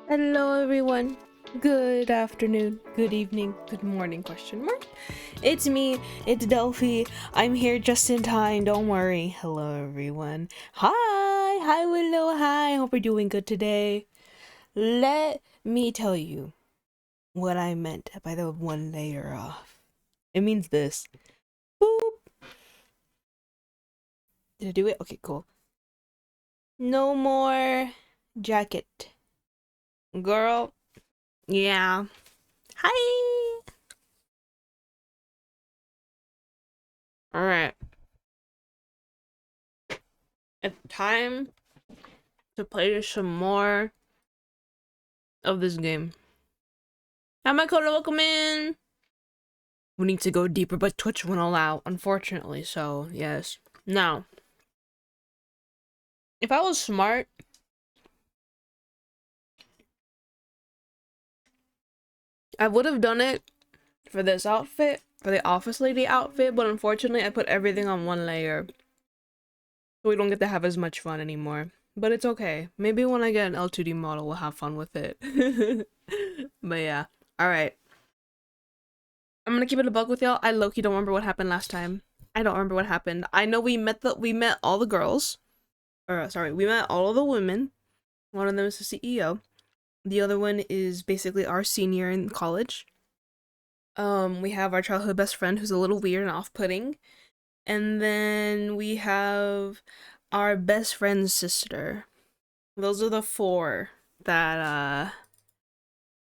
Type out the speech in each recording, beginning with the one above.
Hello everyone. Good afternoon, good evening, good morning, question mark. It's me, it's Delphi. I'm here just in time, don't worry. Hello everyone. Hi Willow, hi. Hope you're doing good today. Let me tell you what I meant by the one layer off. It means this. Boop. Did I do it? Okay, cool. No more jacket. Girl. Yeah. Hi. Alright. It's time to play some more of this game. Hi, my code, welcome in. We need to go deeper, but Twitch won't allow, unfortunately. So yes. Now, if I was smart, I would have done it for this outfit, for the office lady outfit. But unfortunately, I put everything on one layer, so we don't get to have as much fun anymore. But it's okay. Maybe when I get an L2D model, we'll have fun with it. But yeah. All right. I'm gonna keep it a bug with y'all. I low-key don't remember what happened last time. I don't remember what happened. I know we met all the girls. Or sorry, we met all of the women. One of them is the CEO. The other one is basically our senior in college. We have our childhood best friend who's a little weird and off-putting. And then we have our best friend's sister. Those are the four that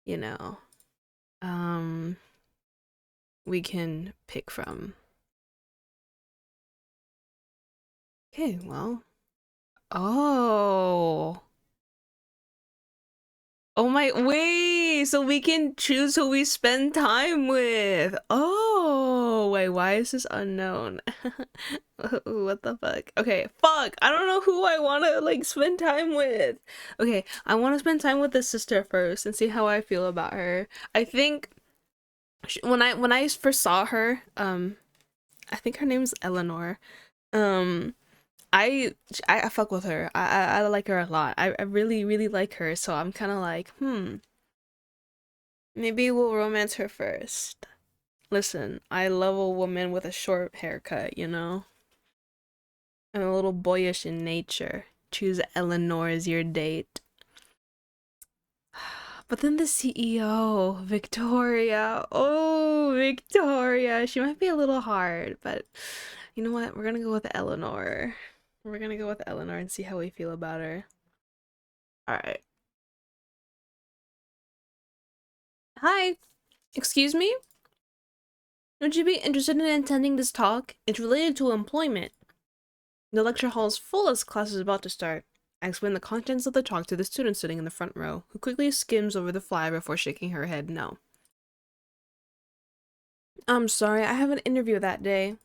you know, we can pick from. Okay, well. Oh. Oh my, wait, so we can choose who we spend time with. Oh, wait, why is this unknown? What the fuck? Okay, fuck, I don't know who I want to, like, spend time with. Okay, I want to spend time with the sister first and see how I feel about her. I think when I first saw her, I think her name's Eleanor. Um, I fuck with her. I like her a lot. I really like her. So I'm kind of like, maybe we'll romance her first. Listen, I love a woman with a short haircut, you know? I'm a little boyish in nature. Choose Eleanor as your date. But then the CEO, Victoria. Oh, Victoria. She might be a little hard, but you know what? We're gonna go with Eleanor. We're gonna go with Eleanor and see how we feel about her. Alright. Hi. Excuse me? Would you be interested in attending this talk? It's related to employment. The lecture hall is full as class is about to start. I explain the contents of the talk to the student sitting in the front row, who quickly skims over the flyer before shaking her head no. I'm sorry, I have an interview that day.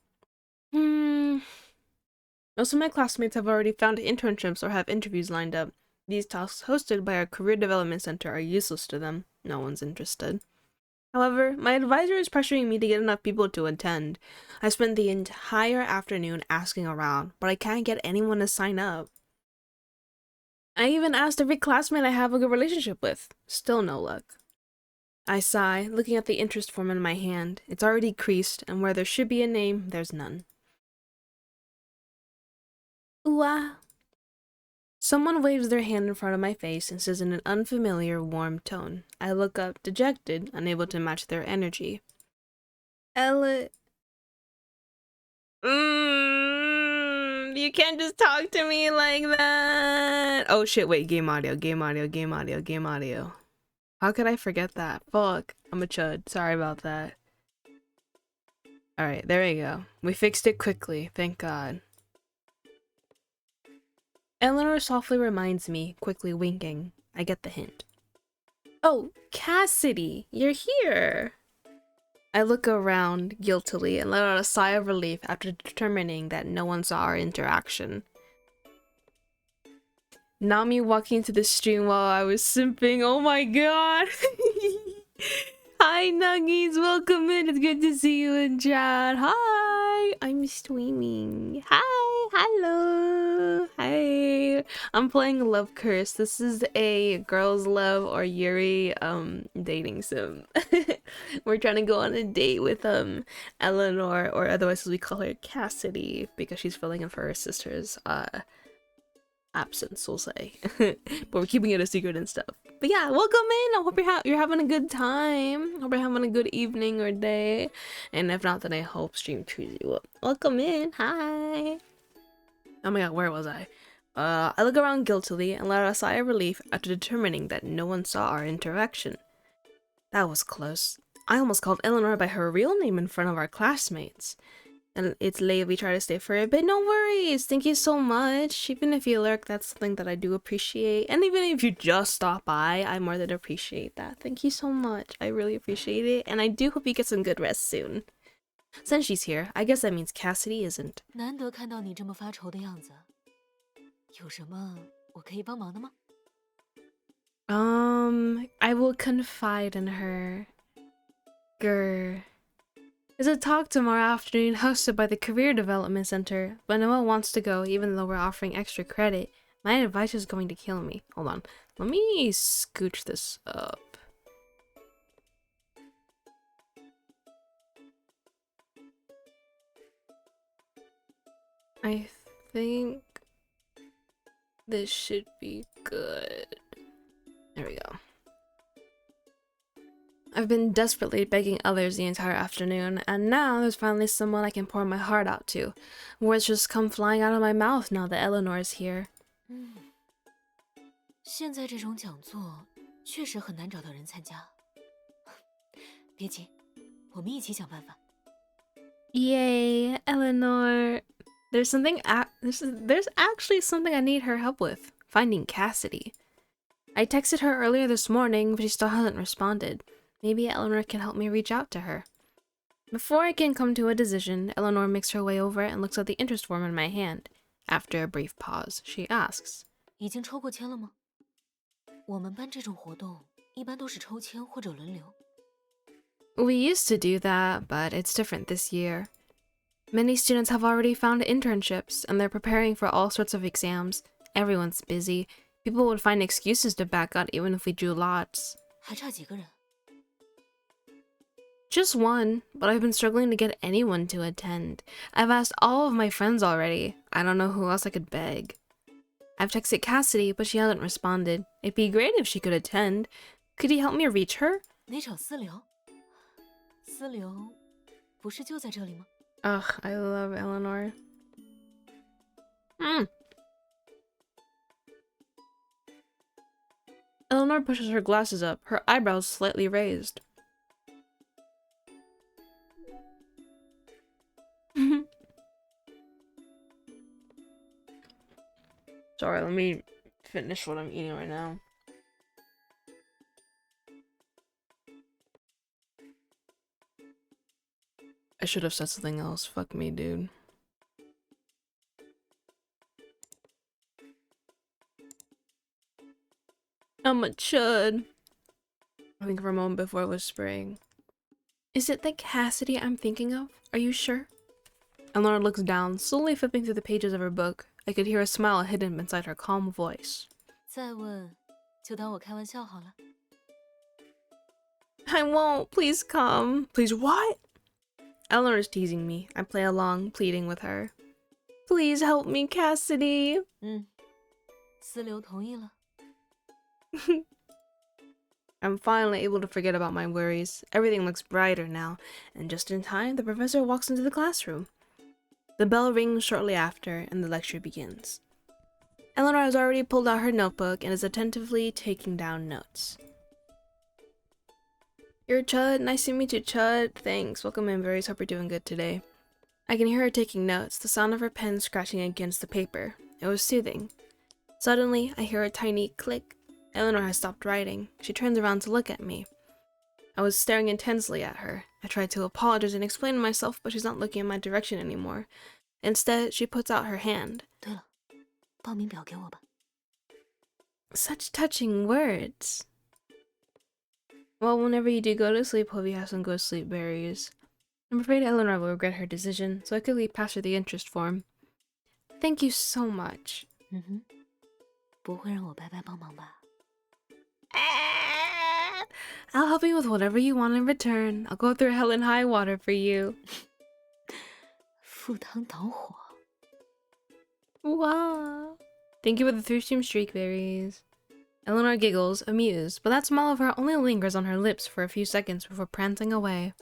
Most of my classmates have already found internships or have interviews lined up. These talks hosted by our Career Development Center are useless to them. No one's interested. However, my advisor is pressuring me to get enough people to attend. I spent the entire afternoon asking around, but I can't get anyone to sign up. I even asked every classmate I have a good relationship with. Still no luck. I sigh, looking at the interest form in my hand. It's already creased, and where there should be a name, there's none. Ooh ah. Someone waves their hand in front of my face and says in an unfamiliar, warm tone. I look up, dejected, unable to match their energy. Ella... you can't just talk to me like that. Oh shit, wait, game audio. How could I forget that? Fuck, I'm a chud. Sorry about that. Alright, there we go. We fixed it quickly, thank God. Eleanor softly reminds me, quickly winking. I get the hint. Oh, Cassidy, you're here! I look around guiltily and let out a sigh of relief after determining that no one saw our interaction. Nami walking into the stream while I was simping. Oh my god! Hi Nuggies, welcome in. It's good to see you in chat. Hi! Hi, I'm streaming. Hi, hello. Hi. I'm playing Love Curse. This is a girls love or Yuri dating sim. We're trying to go on a date with Eleanor, or otherwise as we call her Cassidy, because she's filling in for her sister's absence, we'll say. But we're keeping it a secret and stuff. But yeah, welcome in. I hope you're having a good time. Hope you're having a good evening or day. And if not, then I hope stream treats you up. Welcome in. Hi. Oh my god, where was I? I look around guiltily and let out a sigh of relief after determining that no one saw our interaction. That was close. I almost called Eleanor by her real name in front of our classmates. And it's late, we try to stay for a bit. No worries, thank you so much. Even if you lurk, that's something that I do appreciate. And even if you just stop by, I more than appreciate that. Thank you so much, I really appreciate it. And I do hope you get some good rest soon. Since she's here, I guess that means Cassidy isn't. 难得看到你这么发愁的样子，有什么我可以帮忙的吗？ I will confide in her. Grr. There's a talk tomorrow afternoon hosted by the Career Development Center, but no one wants to go even though we're offering extra credit. My advice is going to kill me. Hold on. Let me scooch this up. I think this should be good. There we go. I've been desperately begging others the entire afternoon, and now there's finally someone I can pour my heart out to. Words just come flying out of my mouth now that Eleanor is here. 现在这种讲座确实很难找到人参加。别急，我们一起想办法。 Yay, Eleanor. There's actually something I need her help with. Finding Cassidy. I texted her earlier this morning, but she still hasn't responded. Maybe Eleanor can help me reach out to her. Before I can come to a decision, Eleanor makes her way over and looks at the interest form in my hand. After a brief pause, she asks, 已经抽过签了吗？我们班这种活动一般都是抽签或者轮流。 We used to do that, but it's different this year. Many students have already found internships, and they're preparing for all sorts of exams. Everyone's busy. People would find excuses to back out even if we drew lots. 还差几个人？ Just one, but I've been struggling to get anyone to attend. I've asked all of my friends already. I don't know who else I could beg. I've texted Cassidy, but she hasn't responded. It'd be great if she could attend. Could you help me reach her? 哪找私聊？私聊不是就在这里吗？ Ugh, I love Eleanor. Eleanor pushes her glasses up, her eyebrows slightly raised. Sorry, let me finish what I'm eating right now. I should have said something else. Fuck me, dude. I'm a chud. I think for a moment before whispering. Is it the Cassidy I'm thinking of? Are you sure? Eleanor looks down, slowly flipping through the pages of her book. I could hear a smile hidden inside her calm voice. 再问，就当我开玩笑好了。 I won't. Please come. Please what? Eleanor is teasing me. I play along, pleading with her. Please help me, Cassidy. 私留同意了。 I'm finally able to forget about my worries. Everything looks brighter now, and just in time, the professor walks into the classroom. The bell rings shortly after, and the lecture begins. Eleanor has already pulled out her notebook and is attentively taking down notes. You're Chud. Nice to meet you, Chud. Thanks. Welcome in, Berries. Hope you're doing good today. I can hear her taking notes, the sound of her pen scratching against the paper. It was soothing. Suddenly, I hear a tiny click. Eleanor has stopped writing. She turns around to look at me. I was staring intensely at her. I tried to apologize and explain myself, but she's not looking in my direction anymore. Instead, she puts out her hand. 对了，报名表给我吧。 Such touching words. Well, whenever you do go to sleep, hope you have some good sleep, Berries. I'm afraid Eleanor will regret her decision, so I quickly passed her the interest form. Thank you so much. 嗯哼，不会让我白白帮忙吧？ I'll help you with whatever you want in return. I'll go through hell and high water for you. 赴汤蹈火。 Wow. Thank you for the 3 stream streak berries. Eleanor giggles, amused, but that smile of her only lingers on her lips for a few seconds before prancing away.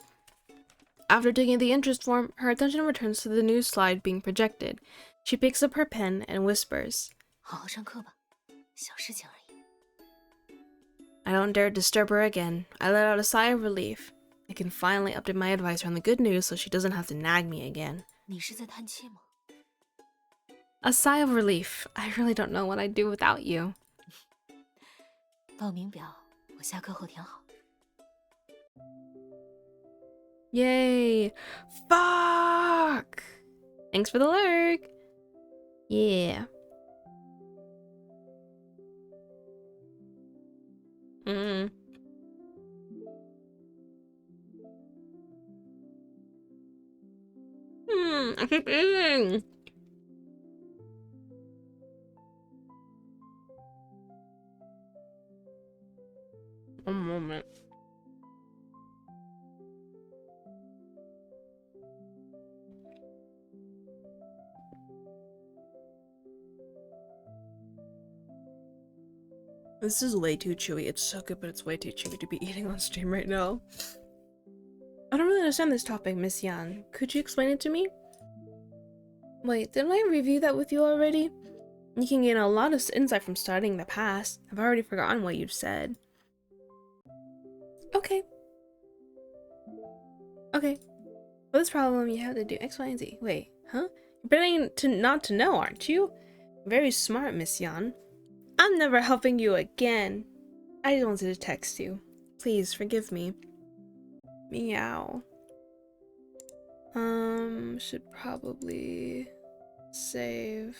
After taking the interest form, her attention returns to the news slide being projected. She picks up her pen and whispers, 好好上课吧，小事情而已。 I don't dare disturb her again. I let out a sigh of relief. I can finally update my advice on the good news so she doesn't have to nag me again. 你是在叹气吗？ A sigh of relief. I really don't know what I'd do without you. 报名表我下课后填好。 Yay! Fuck! Thanks for the lurk! Yeah. I keep eating! One moment. This is way too chewy. It's so good, but it's way too chewy to be eating on stream right now. I don't really understand this topic, Miss Yan. Could you explain it to me? Wait, didn't I review that with you already? You can gain a lot of insight from studying the past. I've already forgotten what you've said. Okay. Okay. For this problem, you have to do X, Y, and Z. Wait, huh? You're pretending to not to know, aren't you? Very smart, Miss Yan. I'm never helping you again. I just wanted to text you. Please forgive me. Meow. Should probably save.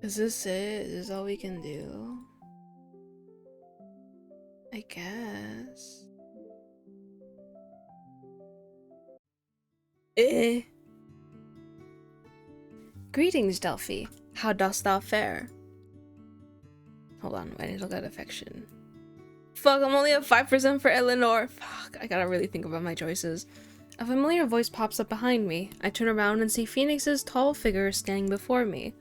Is this it? Is this all we can do? I guess. Greetings, Delphi. How dost thou fare? Hold on, I need to look at affection. Fuck, I'm only at 5% for Eleanor. Fuck, I gotta really think about my choices. A familiar voice pops up behind me. I turn around and see Phoenix's tall figure standing before me.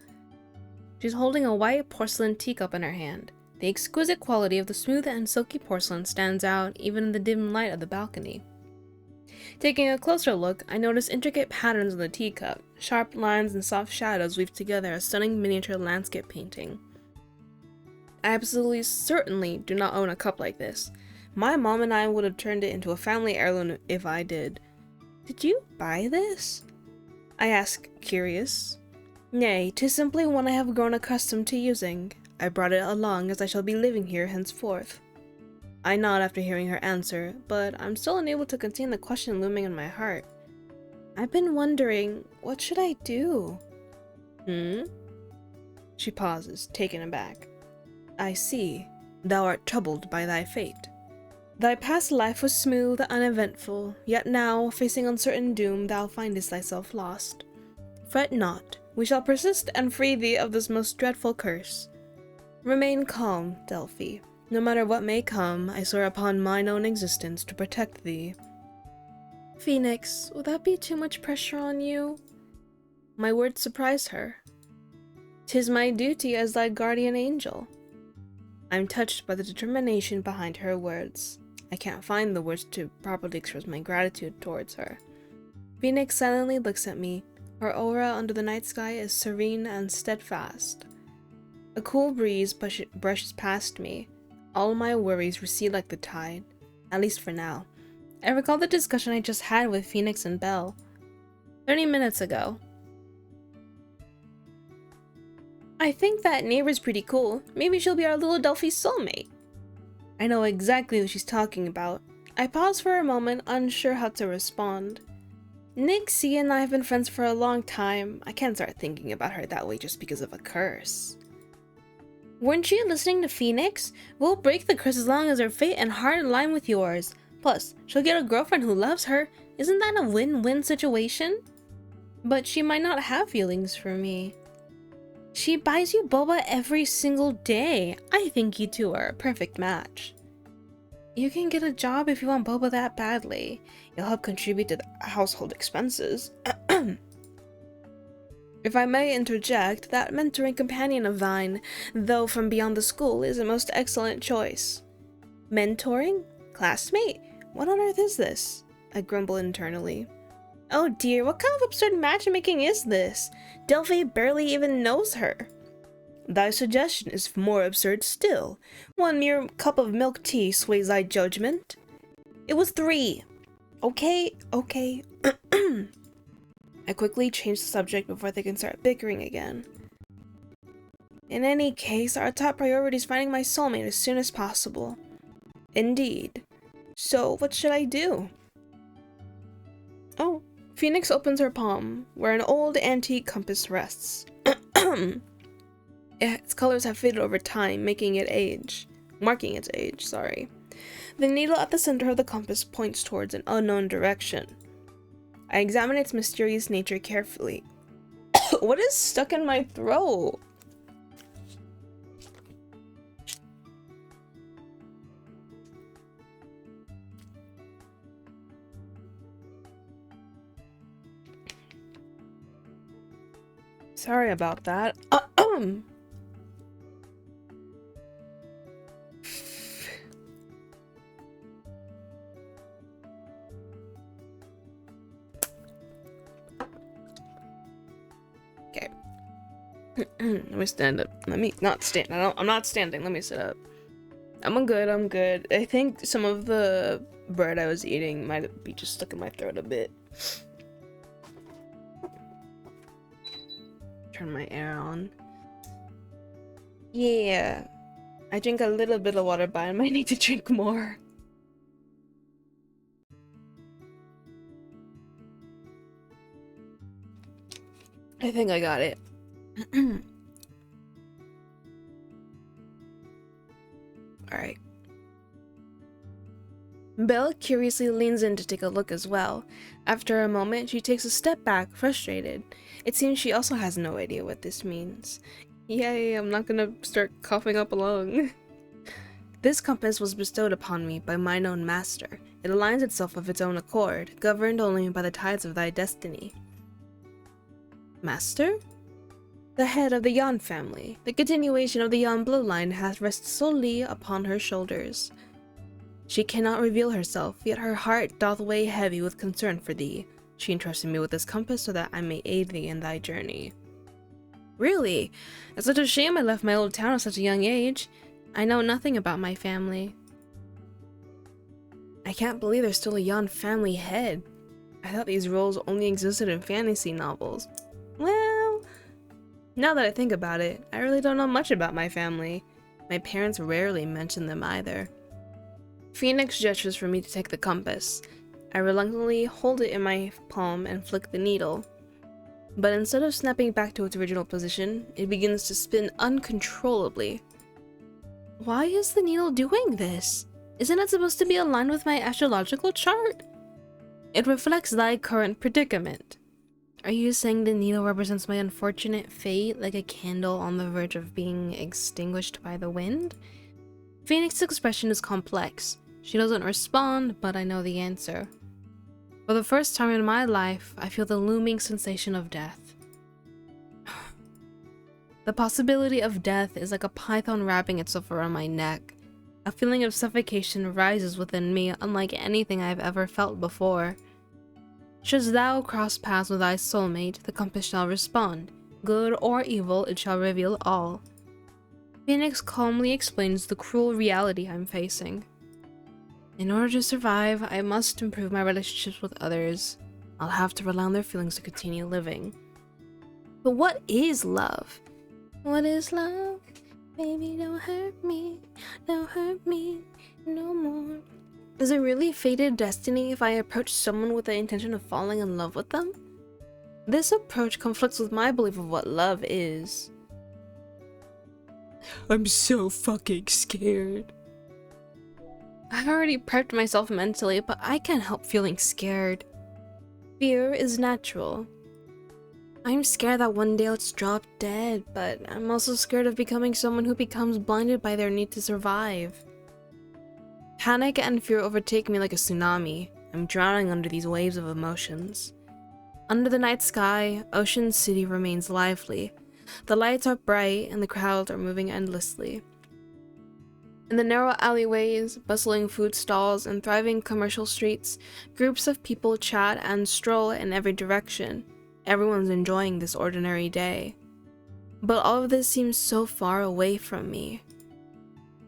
She's holding a white porcelain teacup in her hand. The exquisite quality of the smooth and silky porcelain stands out even in the dim light of the balcony. Taking a closer look, I notice intricate patterns on the teacup. Sharp lines and soft shadows weave together a stunning miniature landscape painting. I absolutely certainly do not own a cup like this. My mom and I would have turned it into a family heirloom if I did. Did you buy this? I ask, curious. Nay, 'tis simply one I have grown accustomed to using. I brought it along as I shall be living here henceforth. I nod after hearing her answer, but I'm still unable to contain the question looming in my heart. I've been wondering, what should I do? She pauses, taken aback. I see. Thou art troubled by thy fate. Thy past life was smooth, uneventful, yet now, facing uncertain doom, thou findest thyself lost. Fret not. We shall persist and free thee of this most dreadful curse. Remain calm, Delphi. No matter what may come, I swear upon mine own existence to protect thee. Phoenix, will that be too much pressure on you? My words surprise her. 'Tis my duty as thy guardian angel. I'm touched by the determination behind her words. I can't find the words to properly express my gratitude towards her. Phoenix silently looks at me. Her aura under the night sky is serene and steadfast. A cool breeze brushes past me. All my worries recede like the tide, at least for now. I recall the discussion I just had with Phoenix and Belle 30 minutes ago. I think that neighbor's pretty cool. Maybe she'll be our little Delphi soulmate. I know exactly who she's talking about. I paused for a moment, unsure how to respond. Nixie and I have been friends for a long time. I can't start thinking about her that way just because of a curse. Weren't you listening to Phoenix? We'll break the curse as long as her fate and heart align with yours. Plus, she'll get a girlfriend who loves her. Isn't that a win-win situation? But she might not have feelings for me. She buys you boba every single day. I think you two are a perfect match. You can get a job if you want boba that badly. You'll help contribute to the household expenses. If I may interject, that mentoring companion of thine, though from beyond the school, is a most excellent choice. Mentoring? Classmate? What on earth is this? I grumble internally. Oh dear, what kind of absurd matchmaking is this? Delphi barely even knows her. Thy suggestion is more absurd still. One mere cup of milk tea sways thy judgment. It was 3. Okay. I quickly change the subject before they can start bickering again. In any case, our top priority is finding my soulmate as soon as possible. Indeed. So, what should I do? Oh, Phoenix opens her palm, where an old antique compass rests. Its colors have faded over time, marking its age, sorry. The needle at the center of the compass points towards an unknown direction. I examine its mysterious nature carefully. What is stuck in my throat? Sorry about that. Okay. Let me stand up. Let me not stand. I'm not standing. Let me sit up. I'm good. I think some of the bread I was eating might be just stuck in my throat a bit. Turn my air on. Yeah. I drink a little bit of water, but I might need to drink more. I think I got it. Alright. Belle curiously leans in to take a look as well. After a moment, she takes a step back, frustrated. It seems she also has no idea what this means. Yay, I'm not gonna start coughing up a lung. This compass was bestowed upon me by mine own master. It aligns itself of its own accord, governed only by the tides of thy destiny. Master? The head of the Yan family. The continuation of the Yan bloodline hath rested solely upon her shoulders. She cannot reveal herself, yet her heart doth weigh heavy with concern for thee. She entrusted me with this compass so that I may aid thee in thy journey. Really? It's such a shame I left my old town at such a young age. I know nothing about my family. I can't believe there's still a Yan family head. I thought these roles only existed in fantasy novels. Well, now that I think about it, I really don't know much about my family. My parents rarely mention them either. Phoenix gestures for me to take the compass. I reluctantly hold it in my palm and flick the needle. But instead of snapping back to its original position, it begins to spin uncontrollably. Why is the needle doing this? Isn't it supposed to be aligned with my astrological chart? It reflects thy current predicament. Are you saying the needle represents my unfortunate fate, like a candle on the verge of being extinguished by the wind? Phoenix's expression is complex. She doesn't respond, but I know the answer. For the first time in my life, I feel the looming sensation of death. The possibility of death is like a python wrapping itself around my neck. A feeling of suffocation rises within me, unlike anything I've ever felt before. Shouldst thou cross paths with thy soulmate, the compass shall respond. Good or evil, it shall reveal all. Phoenix calmly explains the cruel reality I'm facing. In order to survive, I must improve my relationships with others. I'll have to rely on their feelings to continue living. But what is love? What is love? Baby, don't hurt me no more. Is it really fated destiny if I approach someone with the intention of falling in love with them? This approach conflicts with my belief of what love is. I'm so fucking scared. I already prepped myself mentally, but I can't help feeling scared. Fear is natural. I'm scared that one day I'll just drop dead, but I'm also scared of becoming someone who becomes blinded by their need to survive. Panic and fear overtake me like a tsunami. I'm drowning under these waves of emotions. Under the night sky, Ocean City remains lively. The lights are bright and the crowds are moving endlessly. In the narrow alleyways, bustling food stalls, and thriving commercial streets, groups of people chat and stroll in every direction. Everyone's enjoying this ordinary day. But all of this seems so far away from me.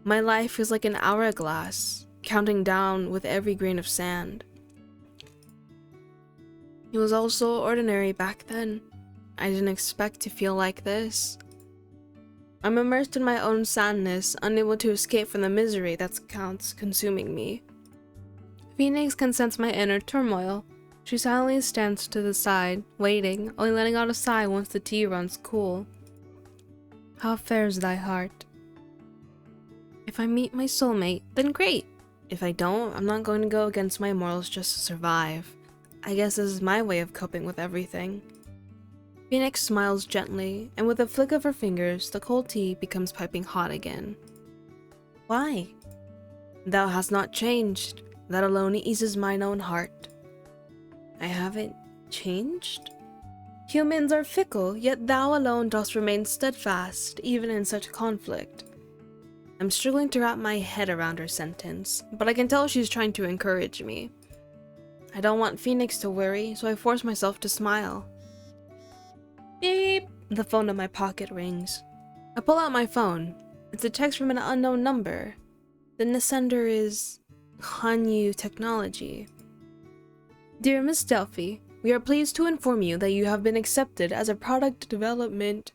My life is like an hourglass, counting down with every grain of sand. It was all so ordinary back then. I didn't expect to feel like this. I'm immersed in my own sadness, unable to escape from the misery that's consuming me. Phoenix can sense my inner turmoil. She silently stands to the side, waiting, only letting out a sigh once the tea runs cool. How fares thy heart? If I meet my soulmate, then great. If I don't, I'm not going to go against my morals just to survive. I guess this is my way of coping with everything. Phoenix smiles gently, and with a flick of her fingers, the cold tea becomes piping hot again. Why? Thou hast not changed. That alone eases mine own heart. I haven't changed? Humans are fickle, yet thou alone dost remain steadfast, even in such conflict. I'm struggling to wrap my head around her sentence, but I can tell she's trying to encourage me. I don't want Phoenix to worry, so I force myself to smile. Beep! The phone in my pocket rings. I pull out my phone. It's a text from an unknown number. The sender is Hanyu Technology. Dear Miss Delphi, we are pleased to inform you that you have been accepted as a product development.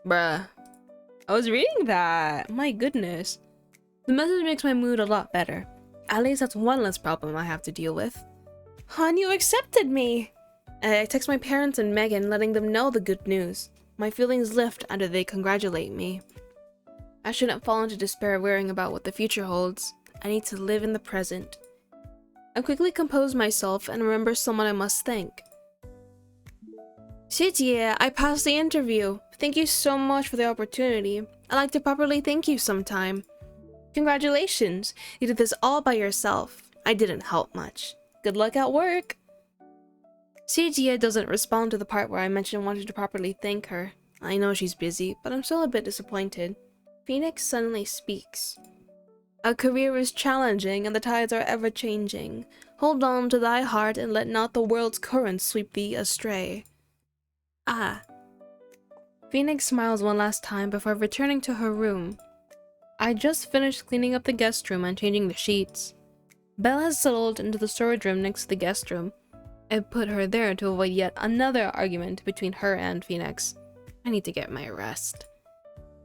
Bruh. I was reading that. My goodness. The message makes my mood a lot better. At least that's one less problem I have to deal with. Hanyu accepted me! I text my parents and Megan, letting them know the good news. My feelings lift after they congratulate me. I shouldn't fall into despair worrying about what the future holds. I need to live in the present. I quickly compose myself and remember someone I must thank. 谢姐, I passed the interview. Thank you so much for the opportunity. I'd like to properly thank you sometime. Congratulations, you did this all by yourself. I didn't help much. Good luck at work. Sejie doesn't respond to the part where I mentioned wanting to properly thank her. I know she's busy, but I'm still a bit disappointed. Phoenix suddenly speaks. A career is challenging and the tides are ever changing. Hold on to thy heart and let not the world's currents sweep thee astray. Ah. Phoenix smiles one last time before returning to her room. I just finished cleaning up the guest room and changing the sheets. Belle has settled into the storage room next to the guest room. I put her there to avoid yet another argument between her and Phoenix. I need to get my rest.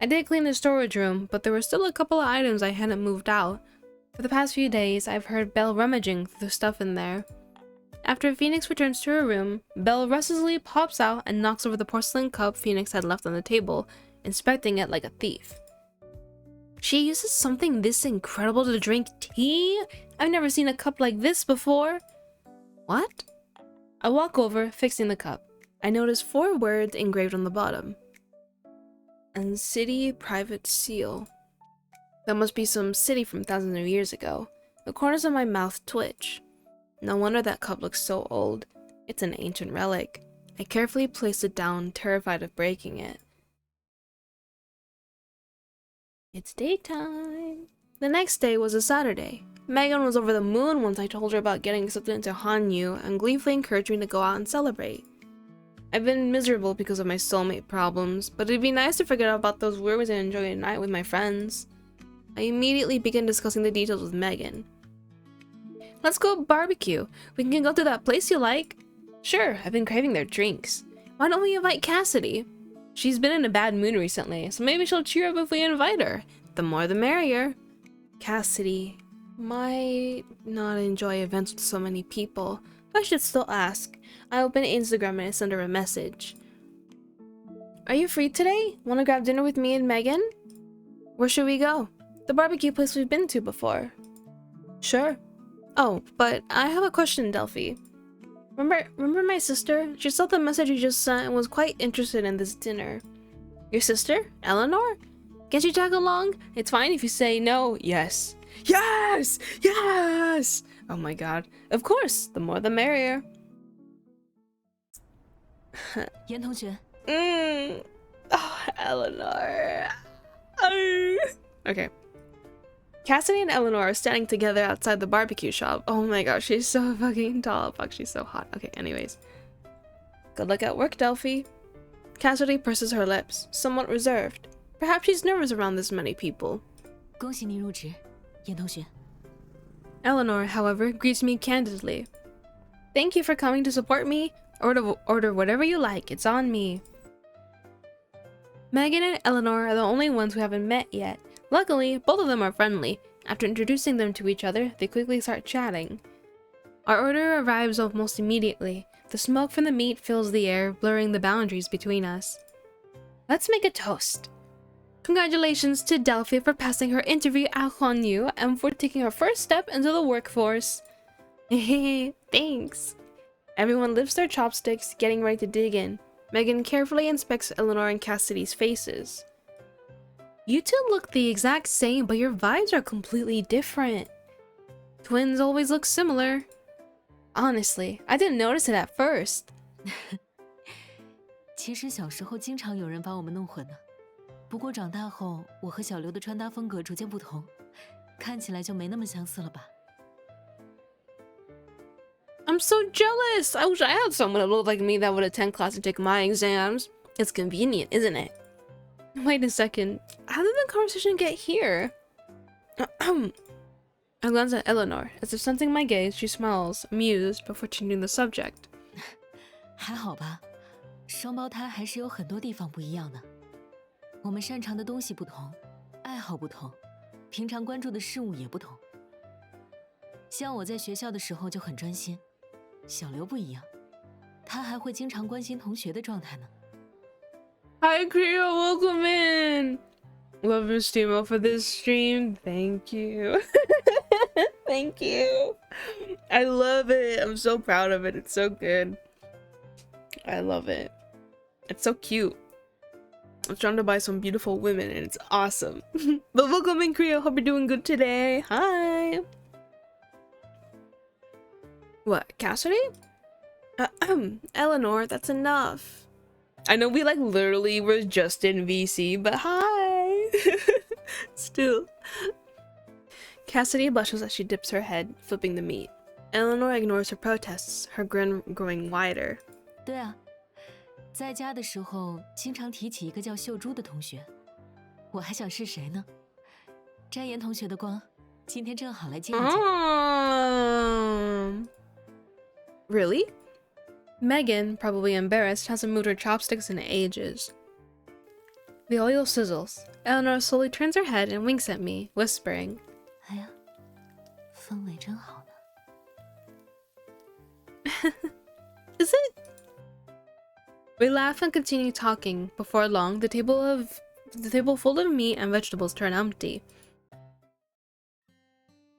I did clean the storage room, but there were still a couple of items I hadn't moved out. For the past few days, I've heard Belle rummaging through the stuff in there. After Phoenix returns to her room, Belle restlessly pops out and knocks over the porcelain cup Phoenix had left on the table, inspecting it like a thief. She uses something this incredible to drink tea? I've never seen a cup like this before. What? I walk over, fixing the cup. I notice 4 words engraved on the bottom. And city private seal. That must be some city from thousands of years ago. The corners of my mouth twitch. No wonder that cup looks so old. It's an ancient relic. I carefully place it down, terrified of breaking it. It's daytime. The next day was a Saturday. Megan was over the moon once I told her about getting accepted into Hanyu and gleefully encouraged me to go out and celebrate. I've been miserable because of my soulmate problems, but it'd be nice to forget about those worries and enjoy a night with my friends. I immediately began discussing the details with Megan. Let's go barbecue. We can go to that place you like. Sure, I've been craving their drinks. Why don't we invite Cassidy? She's been in a bad mood recently, so maybe she'll cheer up if we invite her. The more the merrier. Cassidy might not enjoy events with so many people, but I should still ask. I open Instagram and I send her a message. Are you free today? Want to grab dinner with me and Megan? Where should we go? The barbecue place we've been to before. Sure. Oh, but I have a question, Delphi. Remember my sister? She saw the message you just sent and was quite interested in this dinner. Your sister? Eleanor? Can't you tag along? It's fine if you say no. Yes. Yes! Yes! Oh my god. Of course, the more the merrier. 严同学， Oh, Eleanor. Oh. Okay. Cassidy and Eleanor are standing together outside the barbecue shop. Oh my gosh, she's so fucking tall. Fuck, she's so hot. Okay, anyways. Good luck at work, Delphi. Cassidy purses her lips, somewhat reserved. Perhaps she's nervous around this many people. 恭喜你入职，严同学。 Eleanor, however, greets me candidly. Thank you for coming to support me. Order whatever you like. It's on me. Megan and Eleanor are the only ones who haven't met yet. Luckily, both of them are friendly. After introducing them to each other, they quickly start chatting. Our order arrives almost immediately. The smoke from the meat fills the air, blurring the boundaries between us. Let's make a toast. Congratulations to Delphi for passing her interview at Huanyu and for taking her first step into the workforce. Thanks. Everyone lifts their chopsticks, getting ready to dig in. Megan carefully inspects Eleanor and Cassidy's faces. You two look the exact same, but your vibes are completely different. Twins always look similar. Honestly, I didn't notice it at first. 其实小时候经常有人把我们弄混呢，不过长大后，我和小刘的穿搭风格逐渐不同，看起来就没那么相似了吧？ I'm so jealous! I wish I had someone who looked like me that would attend class and take my exams. It's convenient, isn't it? Wait a second. How did the conversation get here? I glance at Eleanor. As if sensing my gaze, she smiles, amused, before changing the subject. 还好吧，双胞胎还是有很多地方不一样的。我们擅长的东西不同，爱好不同，平常关注的事物也不同。像我在学校的时候就很专心，小刘不一样，他还会经常关心同学的状态呢。 Hi, Creo, welcome in! Love your Steamo for this stream. Thank you. Thank you. I love it. I'm so proud of it. It's so good. I love it. It's so cute. I'm trying to buy some beautiful women and it's awesome. But welcome in, Creo. Hope you're doing good today. Hi. What, Cassidy? Eleanor, that's enough. I know we like literally were just in VC, but hi! Still. Cassidy blushes as she dips her head, flipping the meat. Eleanor ignores her protests, her grin growing wider. 对啊，在家的时候经常提起一个叫秀珠的同学，我还想是谁呢？詹岩同学的光，今天正好来见一见。Really? Megan, probably embarrassed, hasn't moved her chopsticks in ages. The oil sizzles. Eleanor slowly turns her head and winks at me, whispering. 哎呀，氛围真好呢。 Is it? We laugh and continue talking. Before long, the table full of meat and vegetables turn empty.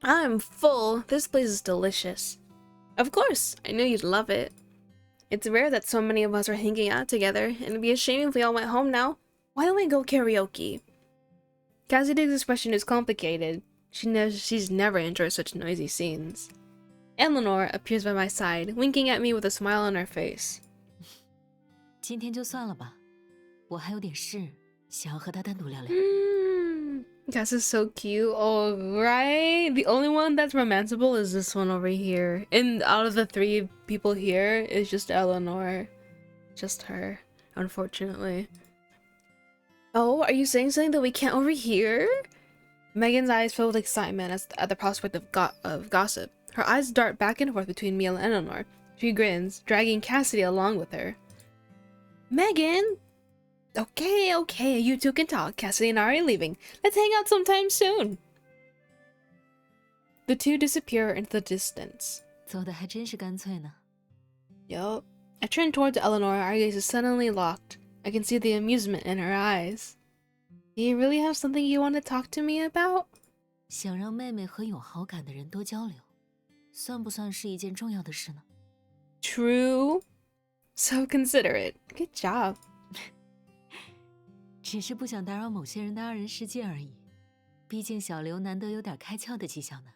I'm full. This place is delicious. Of course, I knew you'd love it. It's rare that so many of us are hanging out together, and it'd be a shame if we all went home now. Why don't we go karaoke? Cassidy's expression is complicated. She's never enjoyed such noisy scenes. Eleanor appears by my side, winking at me with a smile on her face. 今天就算了吧，我还有点事，想要和他单独聊聊。Cass is so cute. Oh, right? The only one that's romanceable is this one over here. And out of the three people here, it's just Eleanor. Just her, unfortunately. Oh, are you saying something that we can't overhear? Megan's eyes fill with excitement at the prospect of gossip. Her eyes dart back and forth between me and Eleanor. She grins, dragging Cassidy along with her. Megan! Okay, you two can talk. Cassidy and I are leaving. Let's hang out sometime soon. The two disappear into the distance. 走的还真是干脆呢。 Yup. I turn towards Eleanor, our gaze is suddenly locked. I can see the amusement in her eyes. Do you really have something you want to talk to me about? 想让妹妹和有好感的人多交流，算不算是一件重要的事呢？ True. So considerate. Good job. 只是不想打扰某些人的二人世界而已。毕竟小刘难得有点开窍的迹象呢。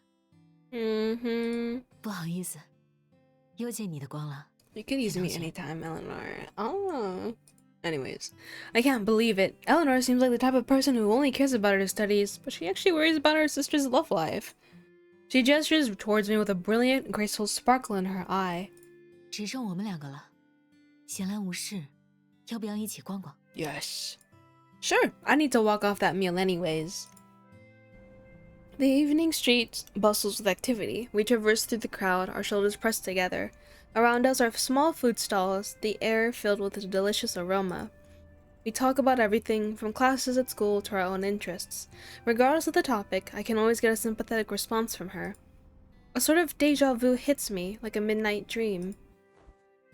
不好意思，又见你的光了。 You could use me anytime, Eleanor. Oh. Anyways, I can't believe it. Eleanor seems like the type of person who only cares about her studies, but she actually worries about her sister's love life. She gestures towards me with a brilliant, graceful sparkle in her eye. 只剩我们两个了，闲来无事，要不要一起逛逛？ Yes. Sure, I need to walk off that meal anyways. The evening street bustles with activity. We traverse through the crowd, our shoulders pressed together. Around us are small food stalls, the air filled with a delicious aroma. We talk about everything, from classes at school to our own interests. Regardless of the topic, I can always get a sympathetic response from her. A sort of deja vu hits me, like a midnight dream.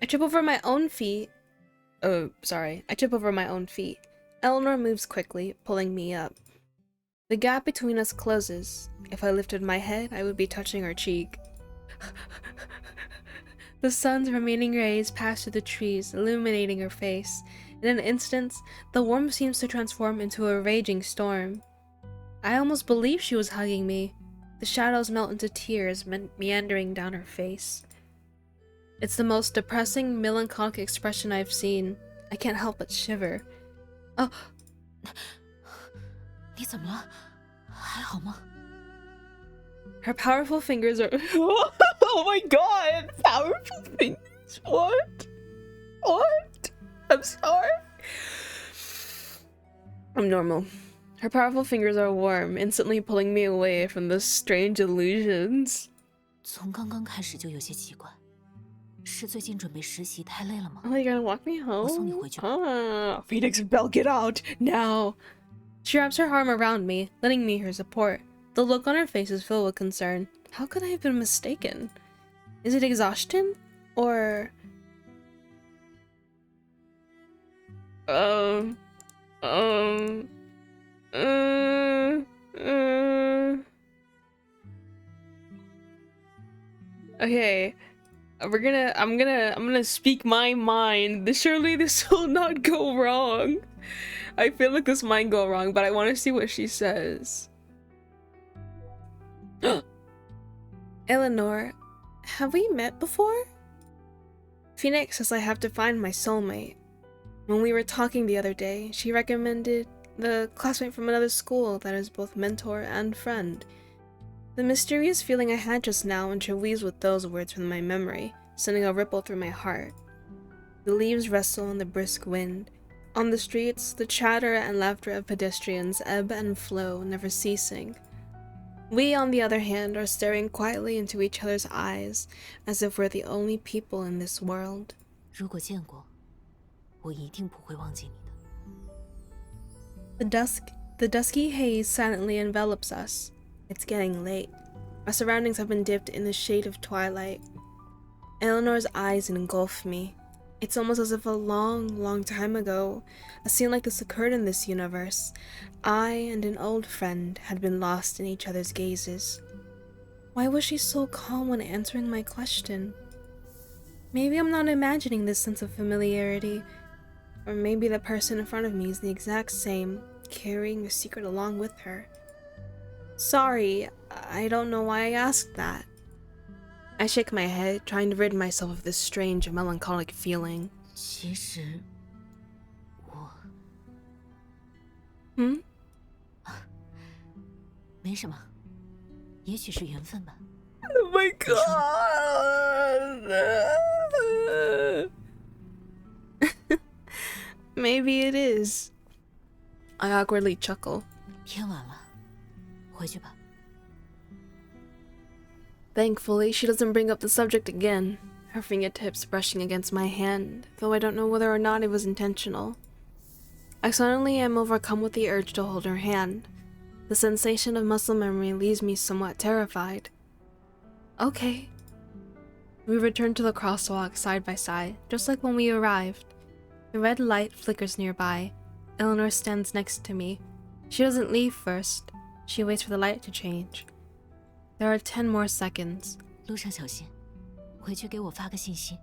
I trip over my own feet. Eleanor moves quickly, pulling me up. The gap between us closes. If I lifted my head, I would be touching her cheek. The sun's remaining rays pass through the trees, illuminating her face. In an instant, the warmth seems to transform into a raging storm. I almost believe she was hugging me. The shadows melt into tears, meandering down her face. It's the most depressing, melancholic expression I've seen. I can't help but shiver. Oh. 你怎么了？还好吗？ Her powerful fingers are... Oh my god! Powerful fingers? What? What? I'm sorry. I'm normal. Her powerful fingers are warm, instantly pulling me away from the strange illusions. 从刚刚开始就有些奇怪，是最近准备实习太累了吗？ Oh, you're gonna walk me home? 我送你回去吧。 Phoenix Bell, get out! Now! She wraps her arm around me, lending me her support. The look on her face is filled with concern. How could I have been mistaken? Is it exhaustion? Or... Okay. I'm gonna speak my mind. Surely this will not go wrong. I feel like this might go wrong, but I want to see what she says. Eleanor, have we met before? Phoenix says I have to find my soulmate. When we were talking the other day, she recommended the classmate from another school that is both mentor and friend. The mysterious feeling I had just now interweaves with those words from my memory, sending a ripple through my heart. The leaves rustle in the brisk wind. On the streets, the chatter and laughter of pedestrians ebb and flow, never ceasing. We, on the other hand, are staring quietly into each other's eyes, as if we're the only people in this world. 如果见过，我一定不会忘记你的。The dusky haze silently envelops us. It's getting late. Our surroundings have been dipped in the shade of twilight. Eleanor's eyes engulf me. It's almost as if a long, long time ago, a scene like this occurred in this universe. I and an old friend had been lost in each other's gazes. Why was she so calm when answering my question? Maybe I'm not imagining this sense of familiarity, or maybe the person in front of me is the exact same, carrying a secret along with her. Sorry, I don't know why I asked that. I shake my head, trying to rid myself of this strange, melancholic feeling. 其实，我……没什么，也许是缘分吧。Oh my god! Maybe it is. I awkwardly chuckle. 天晚了，回去吧。 Thankfully, she doesn't bring up the subject again. her fingertips brushing against my hand, though I don't know whether or not it was intentional. I suddenly am overcome with the urge to hold her hand. The sensation of muscle memory leaves me somewhat terrified. Okay. We return to the crosswalk side by side, just like when we arrived. The red light flickers nearby. Eleanor stands next to me. She doesn't leave first. She waits for the light to change. There are 10 more seconds. 路上小心，回去给我发个信息。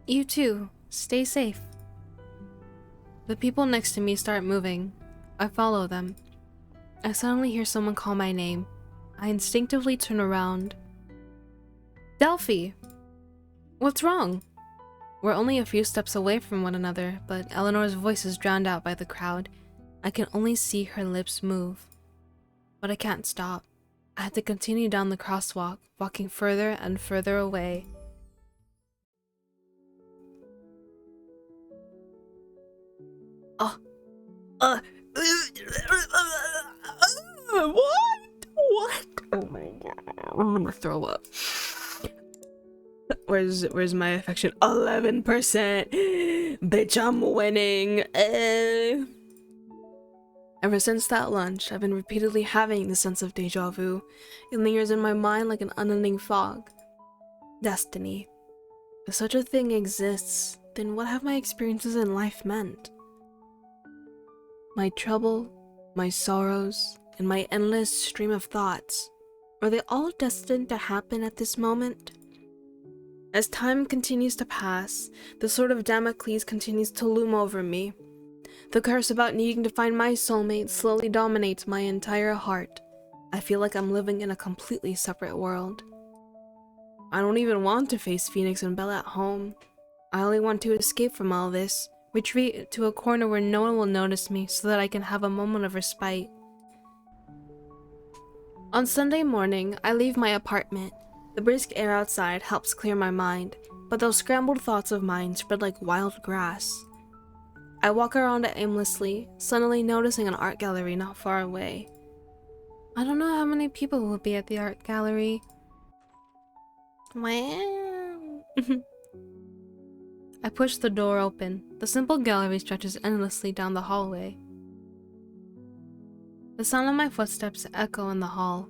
You too. Stay safe. The people next to me start moving. I follow them. I suddenly hear someone call my name. I instinctively turn around. Delphi! What's wrong? We're only a few steps away from one another, but Eleanor's voice is drowned out by the crowd. I can only see her lips move. But I can't stop. I have to continue down the crosswalk, walking further and further away. What? Oh my god. I'm gonna throw up. Where's my affection? 11%. Bitch, I'm winning. Ever since that lunch, I've been repeatedly having the sense of deja vu. It lingers in my mind like an unending fog. Destiny. If such a thing exists, then what have my experiences in life meant? My trouble, my sorrows, and my endless stream of thoughts, are they all destined to happen at this moment? As time continues to pass, the sword of Damocles continues to loom over me. The curse about needing to find my soulmate slowly dominates my entire heart. I feel like I'm living in a completely separate world. I don't even want to face Phoenix and Bella at home. I only want to escape from all this, retreat to a corner where no one will notice me so that I can have a moment of respite. On Sunday morning, I leave my apartment. The brisk air outside helps clear my mind, but those scrambled thoughts of mine spread like wild grass. I walk around it aimlessly, suddenly noticing an art gallery not far away. I don't know how many people will be at the art gallery. Wow. I push the door open. The simple gallery stretches endlessly down the hallway. The sound of my footsteps echo in the hall.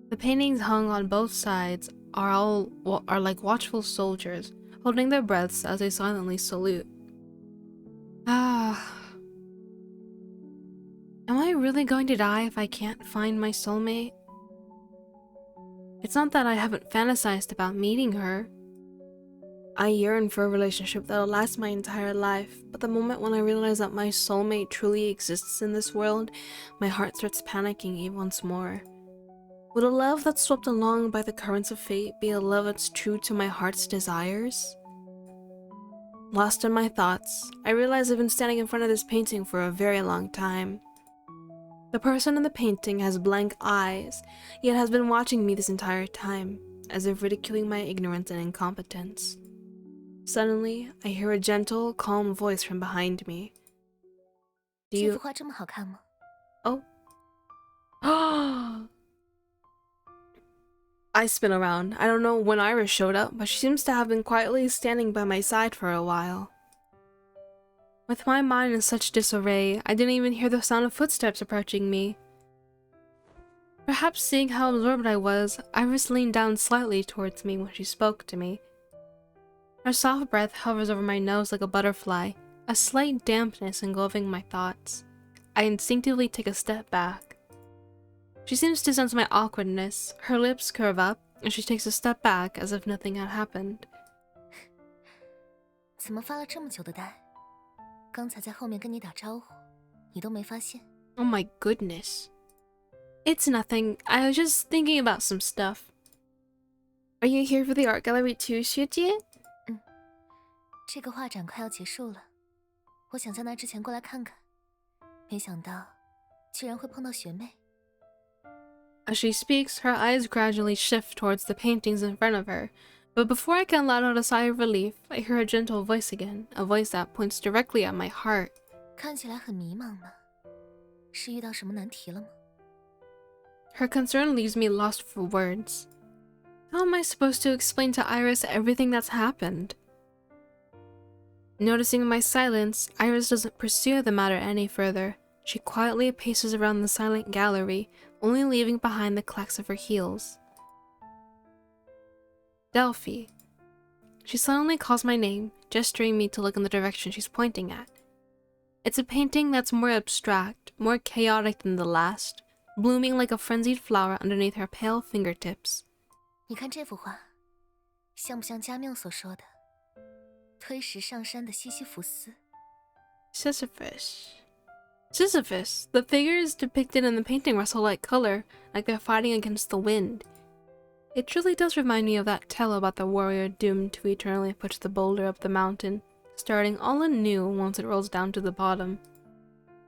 The paintings hung on both sides are like watchful soldiers, holding their breaths as they silently salute. Am I really going to die if I can't find my soulmate? It's not that I haven't fantasized about meeting her. I yearn for a relationship that'll last my entire life, but the moment when I realize that my soulmate truly exists in this world, my heart starts panicking once more. Would a love that's swept along by the currents of fate be a love that's true to my heart's desires? Lost in my thoughts, I realize I've been standing in front of this painting for a very long time. The person in the painting has blank eyes, yet has been watching me this entire time, as if ridiculing my ignorance and incompetence. Suddenly, I hear a gentle, calm voice from behind me. Do you... Oh. I spin around. I don't know when Iris showed up, but she seems to have been quietly standing by my side for a while. With my mind in such disarray, I didn't even hear the sound of footsteps approaching me. Perhaps seeing how absorbed I was, Iris leaned down slightly towards me when she spoke to me. Her soft breath hovers over my nose like a butterfly, a slight dampness engulfing my thoughts. I instinctively take a step back. She seems to sense my awkwardness. Her lips curve up, and she takes a step back as if nothing had happened. 怎么发了这么久的呆？刚才在后面跟你打招呼，你都没发现。 Oh my goodness. It's nothing. I was just thinking about some stuff. Are you here for the art gallery too, 学姐? 这个画展快要结束了，我想在那之前过来看看，没想到居然会碰到学妹。 As she speaks, her eyes gradually shift towards the paintings in front of her, but before I can let out a sigh of relief, I hear a gentle voice again, a voice that points directly at my heart. 看起来很迷茫呢，是遇到什么难题了吗？ Her concern leaves me lost for words. How am I supposed to explain to Iris everything that's happened? Noticing my silence, Iris doesn't pursue the matter any further. She quietly paces around the silent gallery, only leaving behind the clacks of her heels. Delphi. She suddenly calls my name, gesturing me to look in the direction she's pointing at. It's a painting that's more abstract, more chaotic than the last, blooming like a frenzied flower underneath her pale fingertips. 你看这幅画，像不像加缪所说的推石上山的西西弗斯？ Sisyphus. Sisyphus. The figures depicted in the painting wrestle like color, like they're fighting against the wind. It truly does remind me of that tale about the warrior doomed to eternally push the boulder up the mountain, starting all anew once it rolls down to the bottom.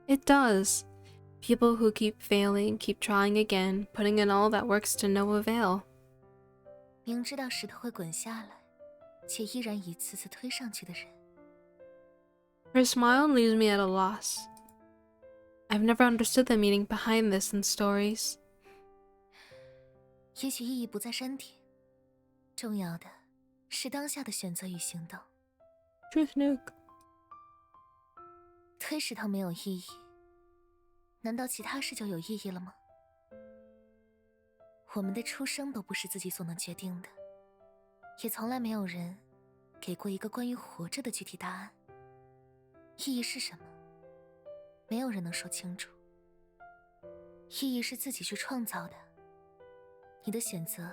It does. People who keep failing, keep trying again, putting in all that works to no avail. 明知道石头会滚下来，且依然一次次推上去的人。 Her smile leaves me at a loss. I've never understood the meaning behind this in stories. 也许意义不在山顶，重要的是当下的选择与行动。 Truth nuke. 推石头没有意义，难道其他事就有意义了吗？我们的出生都不是自己所能决定的，也从来没有人给过一个关于活着的具体答案。意义是什么？没有人能说清楚。意义是自己去创造的，你的选择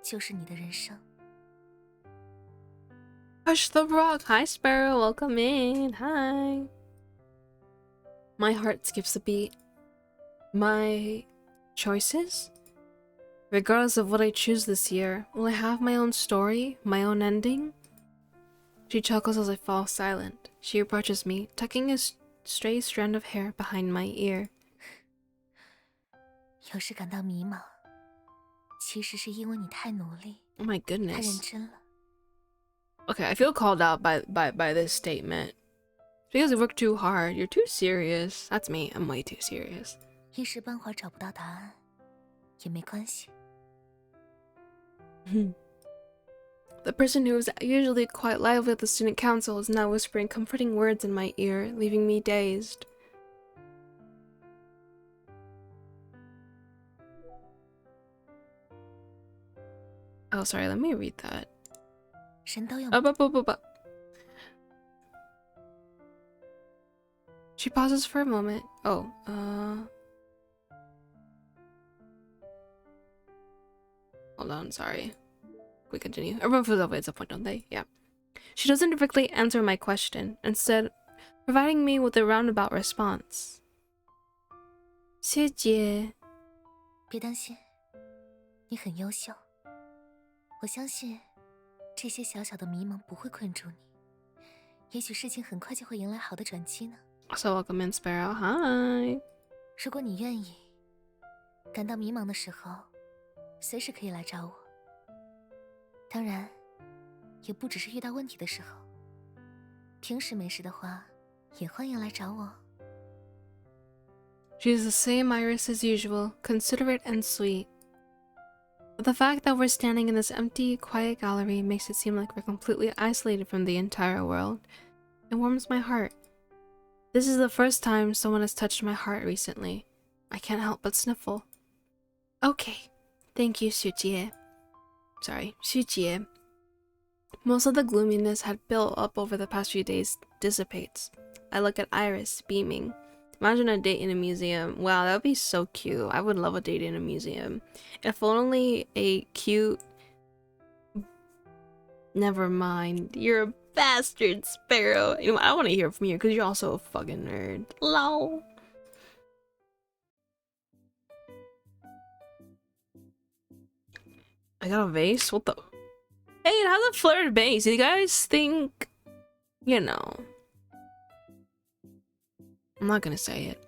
就是你的人生。 Push the rock. Hi, Sparrow. Welcome in. Hi. My heart skips a beat. My choices? Regardless of what I choose this year, will I have my own story, my own ending? She chuckles as I fall silent. She approaches me, tucking a stray strand of hair behind my ear. 有时感到迷茫，其实是因为你太努力， Oh my 太认 goodness. 真了。 Okay, I feel called out by this statement. Because you work too hard, you're too serious. That's me, I'm way too serious. 一时半会儿找不到答案，也没关系。 The person who is usually quite lively at the student council is now whispering comforting words in my ear, leaving me dazed. Oh, sorry, let me read that. 人都有。 She pauses for a moment. Hold on, sorry. We continue. Everyone feels that way at some point, don't they? Yeah. She doesn't directly answer my question, instead providing me with a roundabout response. 谢谢。别担心，你很优秀。我相信，这些小小的迷茫不会困住你。也许事情很快就会迎来好的转机呢。 So welcome in, Sparrow. Hi. 如果你愿意，感到迷茫的时候，随时可以来找我。当然，也不只是遇到问题的时候。平时没事的话，也欢迎来找我。 She's the same Iris as usual, considerate and sweet. But the fact that we're standing in this empty, quiet gallery makes it seem like we're completely isolated from the entire world. It warms my heart. This is the first time someone has touched my heart recently. I can't help but sniffle. Okay. Thank you, Xujie. Sorry, Xujie. Most of the gloominess had built up over the past few days dissipates. I look at Iris, beaming. Imagine a date in a museum. Wow, that would be so cute. I would love a date in a museum. If only a cute... Never mind. You're a bastard, Sparrow. You know, I want to hear from you because you're also a fucking nerd. Lol. I got a vase? What the... Hey, it has a flared base. You guys think... You know... I'm not gonna say it.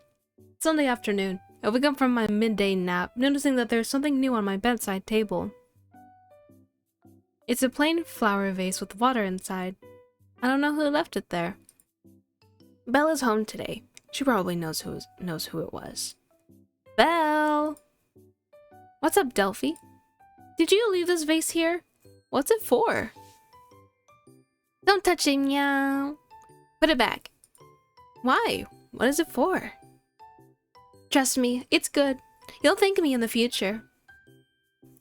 Sunday afternoon. I wake up from my midday nap, noticing that there's something new on my bedside table. It's a plain flower vase with water inside. I don't know who left it there. Bella's home today. She probably knows who it was. Belle! What's up, Delphi? Did you leave this vase here? What's it for? Don't touch it, meow. Put it back. Why? What is it for? Trust me, it's good. You'll thank me in the future.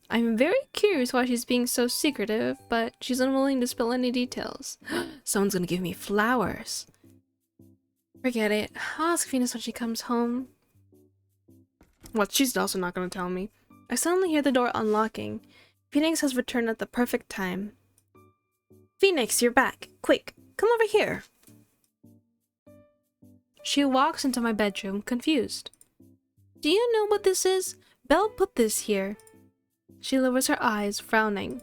I'm very curious why she's being so secretive, but she's unwilling to spill any details. Someone's gonna give me flowers. Forget it. I'll ask Venus when she comes home. What? She's also not gonna tell me. I suddenly hear the door unlocking. Phoenix has returned at the perfect time. Phoenix, you're back. Quick, come over here. She walks into my bedroom, confused. Do you know what this is? Belle put this here. She lowers her eyes, frowning.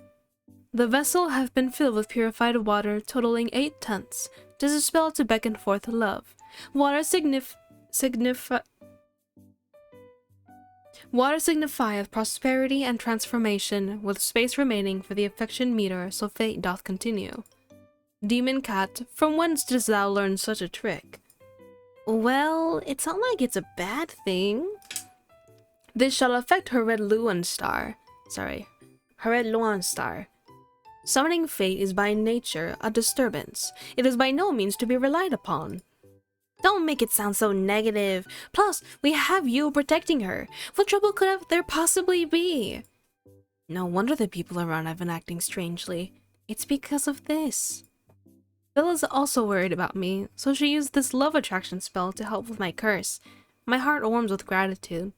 The vessel have been filled with purified water, totaling 8 tons. 'Tis a spell to beckon forth love. Water signifieth prosperity and transformation, with space remaining for the affection meter, so fate doth continue. Demon cat, from whence didst thou learn such a trick? Well, it's not like it's a bad thing. This shall affect her red Luan star. Summoning fate is by nature a disturbance. It is by no means to be relied upon. Don't make it sound so negative. Plus, we have you protecting her. What trouble could there possibly be? No wonder the people around have been acting strangely. It's because of this. Bella's also worried about me, so she used this love attraction spell to help with my curse. My heart warms with gratitude.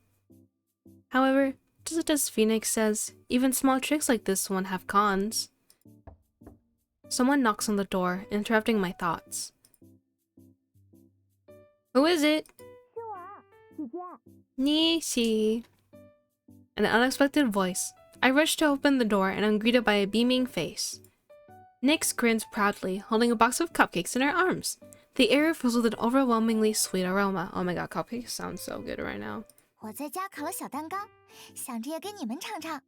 However, just as Phoenix says, even small tricks like this one have cons. Someone knocks on the door, interrupting my thoughts. Who is it? Nishi. An unexpected voice. I rush to open the door and am greeted by a beaming face. Nyx grins proudly, holding a box of cupcakes in her arms. The air fills with an overwhelmingly sweet aroma. Oh my god, cupcakes sound so good right now. 我在家烤了小蛋糕，想着也给你们尝尝。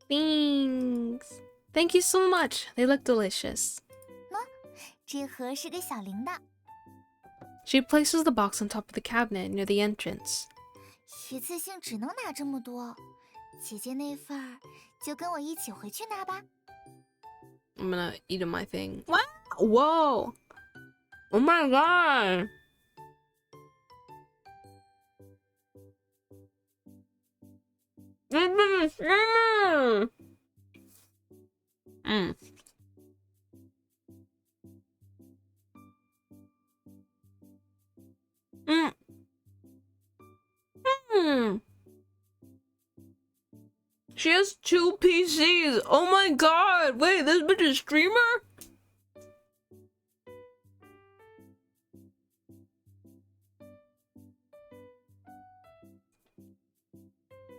Thanks. Thank you so much. They look delicious. 这盒是个小铃铛， She places the box on top of the cabinet near the entrance. 一次性只能拿这么多，姐姐那份儿就跟我一起回去拿吧。 I'm gonna eat my thing. Wow! Whoa! Oh my god! She has 2 PCs. Oh my god. Wait, this bitch is a streamer?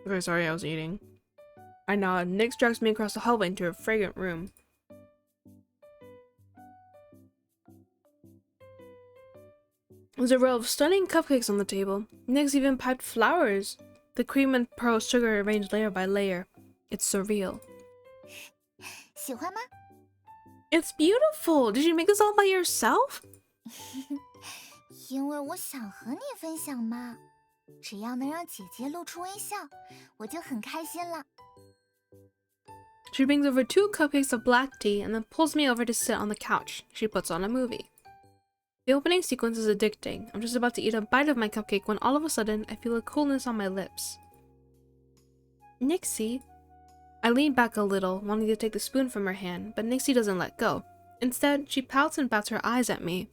Okay, sorry, I was eating. I nod. Nyx drags me across the hallway into a fragrant room. There's a row of stunning cupcakes on the table. Nyx even piped flowers. The cream and pearl sugar arranged layer by layer. It's surreal. 喜欢吗？ It's beautiful! Did you make this all by yourself? 因为我想和你分享嘛，只要能让姐姐露出微笑，我就很开心了。 She brings over 2 cupcakes of black tea and then pulls me over to sit on the couch. She puts on a movie. The opening sequence is addicting. I'm just about to eat a bite of my cupcake when all of a sudden I feel a coolness on my lips. Nixie? I lean back a little, wanting to take the spoon from her hand, but Nixie doesn't let go. Instead, she pouts and bats her eyes at me.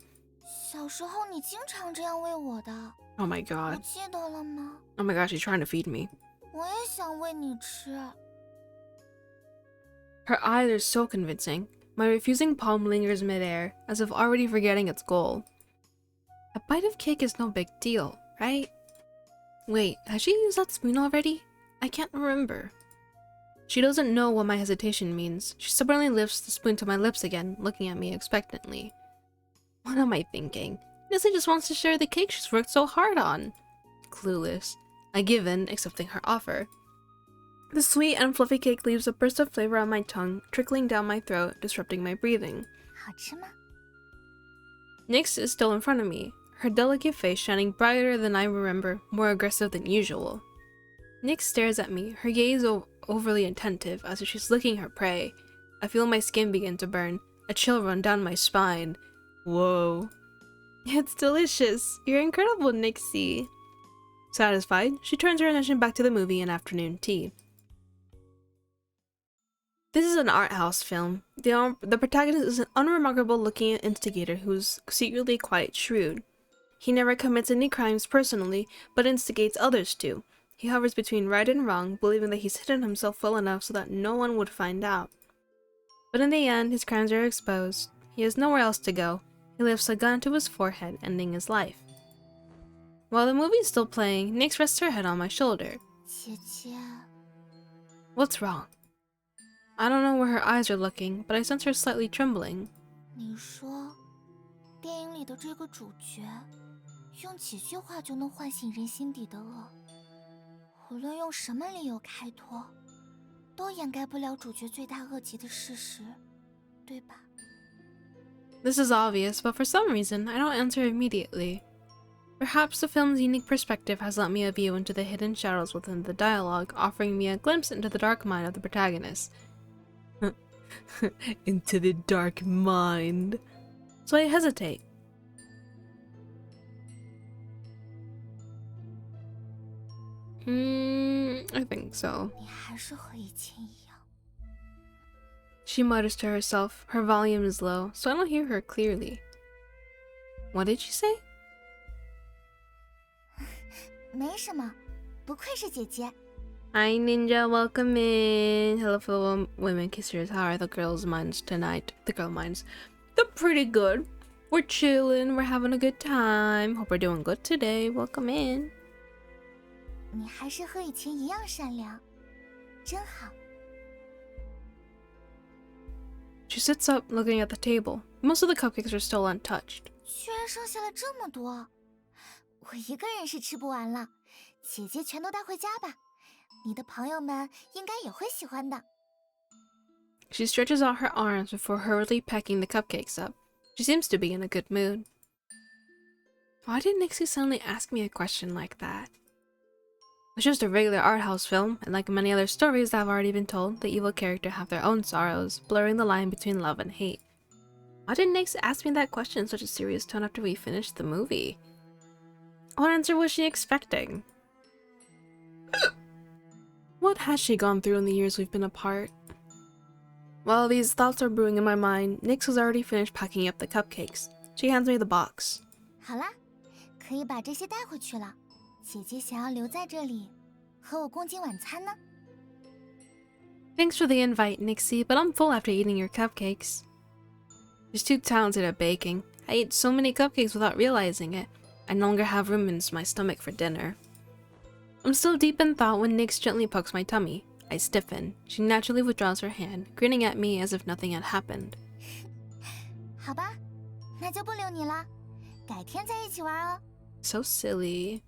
小时候你经常这样喂我的， Oh my 你 god. 记得了吗？ Oh my gosh, she's trying to feed me. 我也想喂你吃。 Her eyes are so convincing. My refusing palm lingers midair, as if already forgetting its goal. A bite of cake is no big deal, right? Wait, has she used that spoon already? I can't remember. She doesn't know what my hesitation means. She stubbornly lifts the spoon to my lips again, looking at me expectantly. What am I thinking? Nessie just wants to share the cake she's worked so hard on. Clueless. I give in, accepting her offer. The sweet and fluffy cake leaves a burst of flavor on my tongue, trickling down my throat, disrupting my breathing. 好吃吗？ Nyx is still in front of me, her delicate face shining brighter than I remember, more aggressive than usual. Nyx stares at me, her gaze overly attentive, as if she's licking her prey. I feel my skin begin to burn, a chill run down my spine. Whoa. It's delicious. You're incredible, Nixie. Satisfied, she turns her attention back to the movie and afternoon tea. This is an art house film. The protagonist is an unremarkable-looking instigator who's secretly quite shrewd. He never commits any crimes personally, but instigates others to. He hovers between right and wrong, believing that he's hidden himself well enough so that no one would find out. But in the end, his crimes are exposed. He has nowhere else to go. He lifts a gun to his forehead, ending his life. While the movie is still playing, Nyx rests her head on my shoulder. 姐姐， What's wrong? I don't know where her eyes are looking, but I sense her slightly trembling. 你说，电影里的这个主角，用几句话就能唤醒人心底的恶，无论用什么理由开脱，都掩盖不了主角罪大恶极的事实，对吧？ This is obvious, but for some reason, I don't answer immediately. Perhaps the film's unique perspective has let me a view into the hidden shadows within the dialogue, offering me a glimpse into the dark mind of the protagonist. Into the dark mind. So I hesitate. I think so. 你还是和以前一样。 She mutters to herself. Her volume is low, so I don't hear her clearly. What did she say? 没什么，不愧是姐姐。 Hi Ninja, welcome in. Hello fellow women kissers. How are the girls' minds tonight? The girl minds. They're pretty good. We're chilling, we're having a good time. Hope we're doing good today. Welcome in. 你还是和以前一样善良，真好。 She sits up, looking at the table. Most of the cupcakes are still untouched. 居然剩下了这么多，我一个人是吃不完了。姐姐全都带回家吧，你的朋友们应该也会喜欢的。 She stretches out her arms before hurriedly packing the cupcakes up. She seems to be in a good mood. Why did Nixie suddenly ask me a question like that? It's just a regular art house film, and like many other stories that have already been told, the evil character have their own sorrows, blurring the line between love and hate. Why did Nyx ask me that question in such a serious tone after we finished the movie? What answer was she expecting? What has she gone through in the years we've been apart? While these thoughts are brewing in my mind, Nyx has already finished packing up the cupcakes. She hands me the box. 好啦，可以把这些带回去了。姐姐想要留在这里，和我共进晚餐呢。 Thanks for the invite, Nixie, but I'm full after eating your cupcakes. She's too talented at baking. I ate so many cupcakes without realizing it. I no longer have room in my stomach for dinner. I'm still deep in thought when Nyx gently pokes my tummy. I stiffen. She naturally withdraws her hand, grinning at me as if nothing had happened. 好吧，那就不留你了，改天再一起玩哦。 So silly.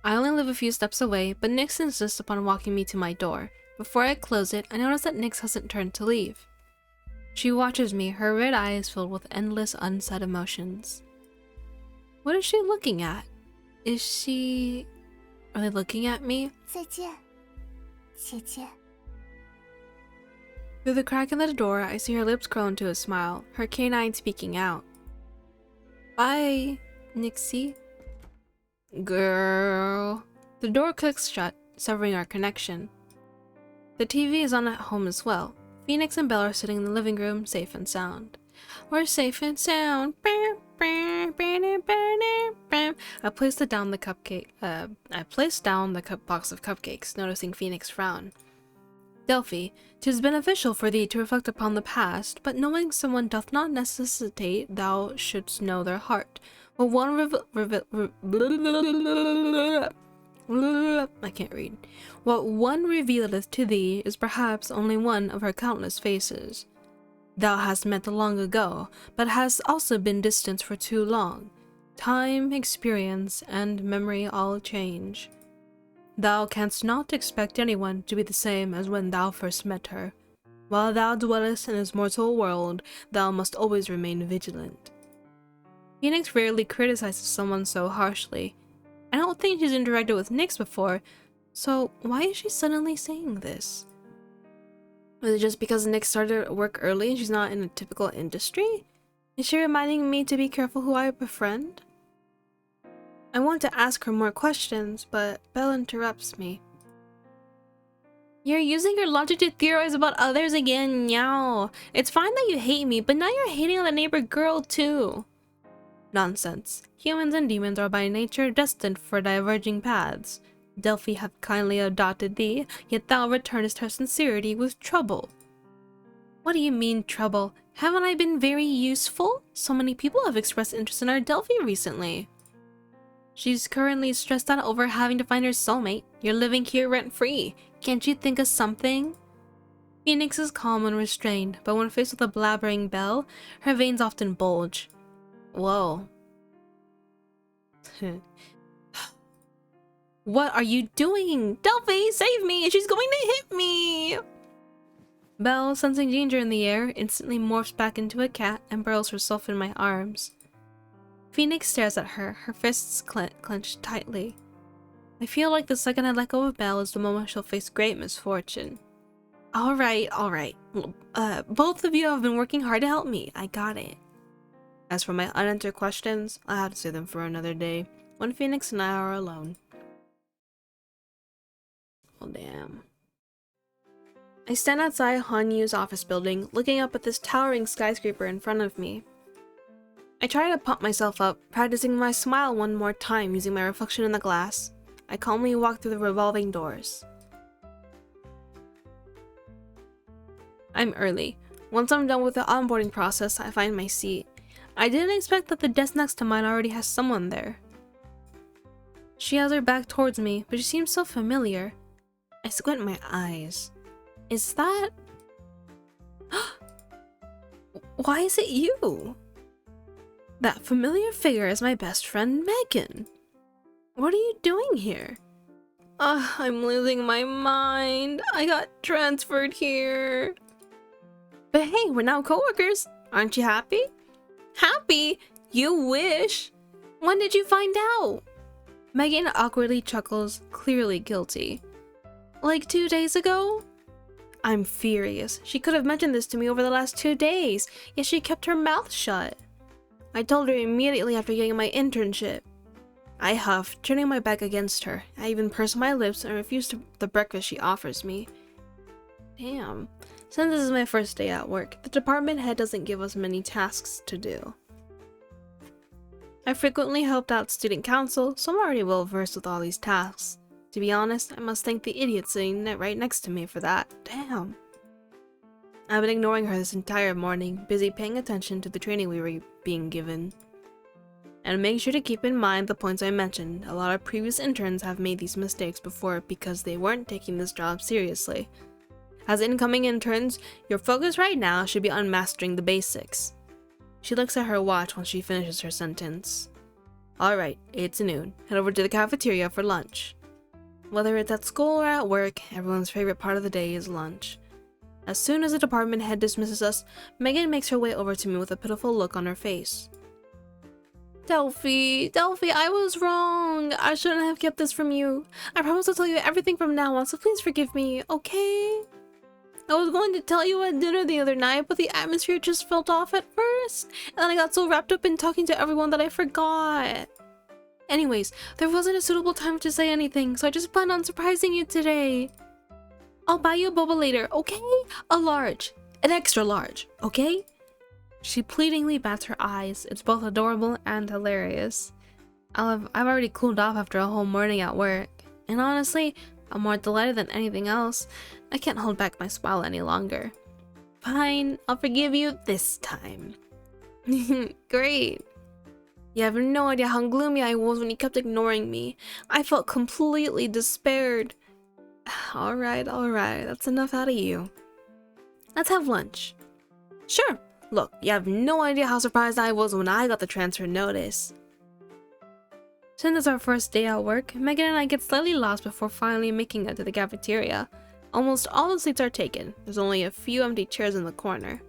I only live a few steps away, but Nyx insists upon walking me to my door. Before I close it, I notice that Nyx hasn't turned to leave. She watches me, her red eyes filled with endless unsaid emotions. What is she looking at? Is she... Are they looking at me? 再见，姐姐。 Through the crack in the door, I see her lips curl into a smile, her canine speaking out. Bye, Nixie. Girl. The door clicks shut, severing our connection. The TV is on at home as well. Phoenix and Belle are sitting in the living room, safe and sound. We're safe and sound. I placed down the box of cupcakes, noticing Phoenix frown. Delphi, 'tis beneficial for thee to reflect upon the past, but knowing someone doth not necessitate thou shouldst know their heart. What one I can't read. What one revealeth to thee is perhaps only one of her countless faces. Thou hast met long ago, but hast also been distant for too long. Time, experience, and memory all change. Thou canst not expect anyone to be the same as when thou first met her. While thou dwellest in this mortal world, thou must always remain vigilant. Phoenix rarely criticizes someone so harshly. I don't think she's interacted with Nyx before, So, why is she suddenly saying this? Is it just because Nick started work early and she's not in a typical industry? Is she reminding me to be careful who I befriend? I want to ask her more questions, but Belle interrupts me. You're using your logic to theorize about others again, Meow. It's fine that you hate me, but now you're hating on the neighbor girl too. Nonsense. Humans and demons are by nature destined for diverging paths. Delphi hath kindly adopted thee, yet thou returnest her sincerity with trouble. What do you mean, trouble? Haven't I been very useful? So many people have expressed interest in our Delphi recently. She's currently stressed out over having to find her soulmate. You're living here rent-free. Can't you think of something? Phoenix is calm and restrained, but when faced with a blabbering Belle, her veins often bulge. Whoa. What are you doing? Delphi, save me! She's going to hit me! Belle, sensing danger in the air, instantly morphs back into a cat and burrows herself in my arms. Phoenix stares at her, her fists clenched tightly. I feel like the second I let go of Belle is the moment she'll face great misfortune. Alright. Both of you have been working hard to help me. I got it. As for my unanswered questions, I'll have to save them for another day, when Phoenix and I are alone. Oh, damn. I stand outside Hanyu's office building, looking up at this towering skyscraper in front of me. I try to pump myself up, practicing my smile one more time using my reflection in the glass. I calmly walk through the revolving doors. I'm early. Once I'm done with the onboarding process, I find my seat. I didn't expect that the desk next to mine already has someone there. She has her back towards me, but she seems so familiar. I squint my eyes. Is that... Why is it you? That familiar figure is my best friend, Megan. What are you doing here? I'm losing my mind. I got transferred here. But hey, we're now coworkers. Aren't you happy? Happy? You wish. When did you find out? Megan awkwardly chuckles, clearly guilty. Like 2 days ago? I'm furious. She could have mentioned this to me over the last 2 days, yet she kept her mouth shut. I told her immediately after getting my internship. I huffed, turning my back against her. I even pursed my lips and refused the breakfast she offers me. Damn. Since this is my first day at work, the department head doesn't give us many tasks to do. I frequently helped out student council, so I'm already well versed with all these tasks. To be honest, I must thank the idiot sitting right next to me for that. Damn. I've been ignoring her this entire morning, busy paying attention to the training we were being given. And make sure to keep in mind the points I mentioned. A lot of previous interns have made these mistakes before because they weren't taking this job seriously. As incoming interns, your focus right now should be on mastering the basics. She looks at her watch when she finishes her sentence. Alright, it's noon. Head over to the cafeteria for lunch. Whether it's at school or at work, everyone's favorite part of the day is lunch. As soon as the department head dismisses us, Megan makes her way over to me with a pitiful look on her face. Delphi, I was wrong. I shouldn't have kept this from you. I promise to tell you everything from now on, so please forgive me, okay? I was going to tell you at dinner the other night, but the atmosphere just felt off at first, and then I got so wrapped up in talking to everyone that I forgot. Anyways, there wasn't a suitable time to say anything, so I just planned on surprising you today. I'll buy you a boba later, okay? A large. An extra large, okay? She pleadingly bats her eyes. It's both adorable and hilarious. I've already cooled off after a whole morning at work. And honestly, I'm more delighted than anything else. I can't hold back my smile any longer. Fine, I'll forgive you this time. Great. You have no idea how gloomy I was when you kept ignoring me. I felt completely despaired. Alright, that's enough out of you. Let's have lunch. Sure. Look, you have no idea how surprised I was when I got the transfer notice. Since it's our first day at work, Megan and I get slightly lost before finally making it to the cafeteria. Almost all the seats are taken. There's only a few empty chairs in the corner.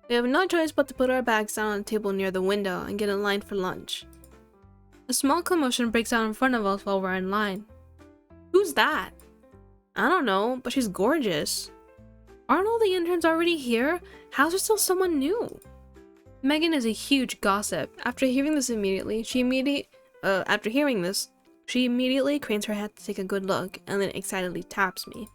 We have no choice but to put our bags down on a table near the window and get in line for lunch. A small commotion breaks out in front of us while we're in line. Who's that? I don't know, but she's gorgeous. Aren't all the interns already here? How's there still someone new? Megan is a huge gossip. After hearing this, she immediately cranes her head to take a good look and then excitedly taps me.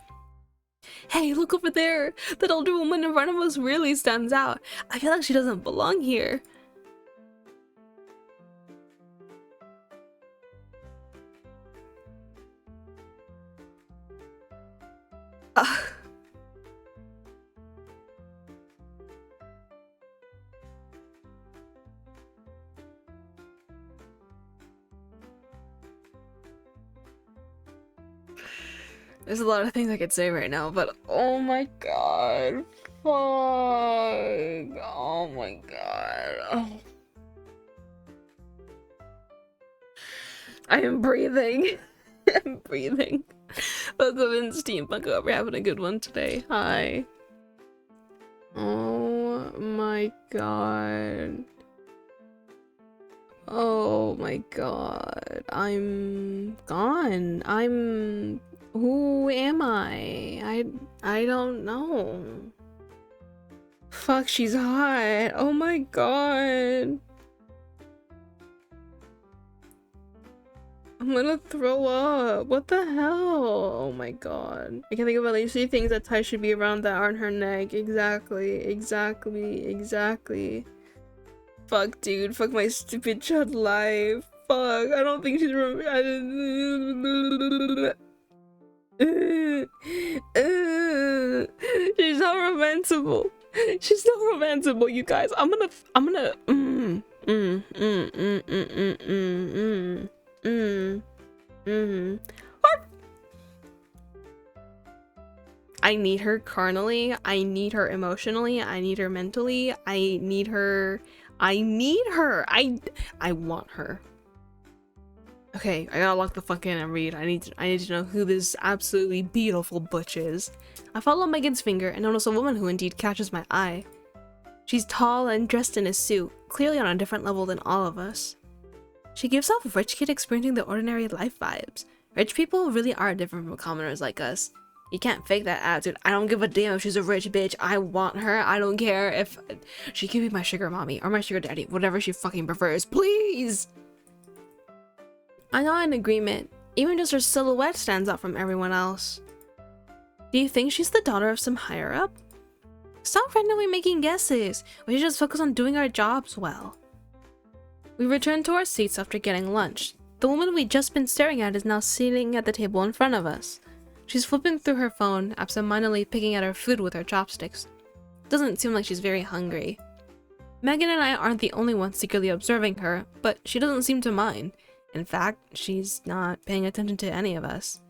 Hey, look over there! That older woman in front of us really stands out. I feel like she doesn't belong here. There's a lot of things I could say right now, but oh my god. Fuck. Oh my god. Oh. I am breathing. I'm breathing. But the Vince Steampunk, hope you're having a good one today. Hi. Oh my god. Oh my god. I'm gone. Who am I? I don't know. Fuck, she's hot. Oh my god. I'm gonna throw up. What the hell? Oh my god. I can think of at least 3 things that ties should be around that aren't her neck. Exactly. Fuck, dude. Fuck my stupid chud life. Fuck. I don't think she's she's not romanceable. She's not romanceable, you guys. I'm gonna I need her carnally, I need her emotionally, I need her mentally, I want her. Okay, I gotta lock the fuck in and read. I need to know who this absolutely beautiful butch is. I follow Megan's finger and notice a woman who indeed catches my eye. She's tall and dressed in a suit, clearly on a different level than all of us. She gives off rich kid experiencing the ordinary life vibes. Rich people really are different from commoners like us. You can't fake that attitude. I don't give a damn if she's a rich bitch. I want her. I don't care if she can be my sugar mommy or my sugar daddy, whatever she fucking prefers. Please! I'm not in agreement. Even just her silhouette stands out from everyone else. Do you think she's the daughter of some higher up? Stop randomly making guesses. We should just focus on doing our jobs well. We return to our seats after getting lunch. The woman we'd just been staring at is now sitting at the table in front of us. She's flipping through her phone, absentmindedly picking at her food with her chopsticks. Doesn't seem like she's very hungry. Megan and I aren't the only ones secretly observing her, but she doesn't seem to mind. In fact, she's not paying attention to any of us.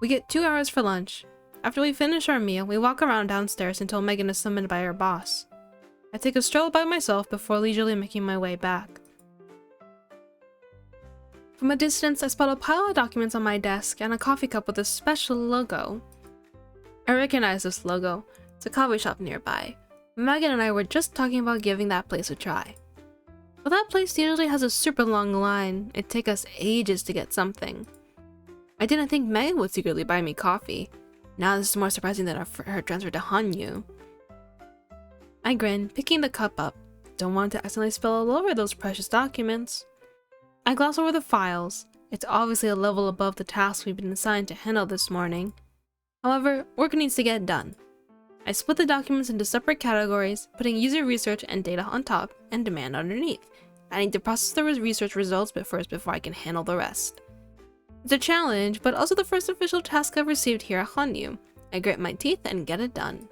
We get 2 hours for lunch. After we finish our meal, we walk around downstairs until Megan is summoned by her boss. I take a stroll by myself before leisurely making my way back. From a distance, I spot a pile of documents on my desk and a coffee cup with a special logo. I recognize this logo. It's a coffee shop nearby. Megan and I were just talking about giving that place a try. But that place usually has a super long line. It'd take us ages to get something. I didn't think Megan would secretly buy me coffee. Now this is more surprising than her transfer to Hanyu. I grin, picking the cup up. Don't want to accidentally spill all over those precious documents. I gloss over the files. It's obviously a level above the task we've been assigned to handle this morning. However, work needs to get done. I split the documents into separate categories, putting user research and data on top and demand underneath. I need to process the research results before I can handle the rest. It's a challenge, but also the first official task I've received here at Hanyu. I grit my teeth and get it done.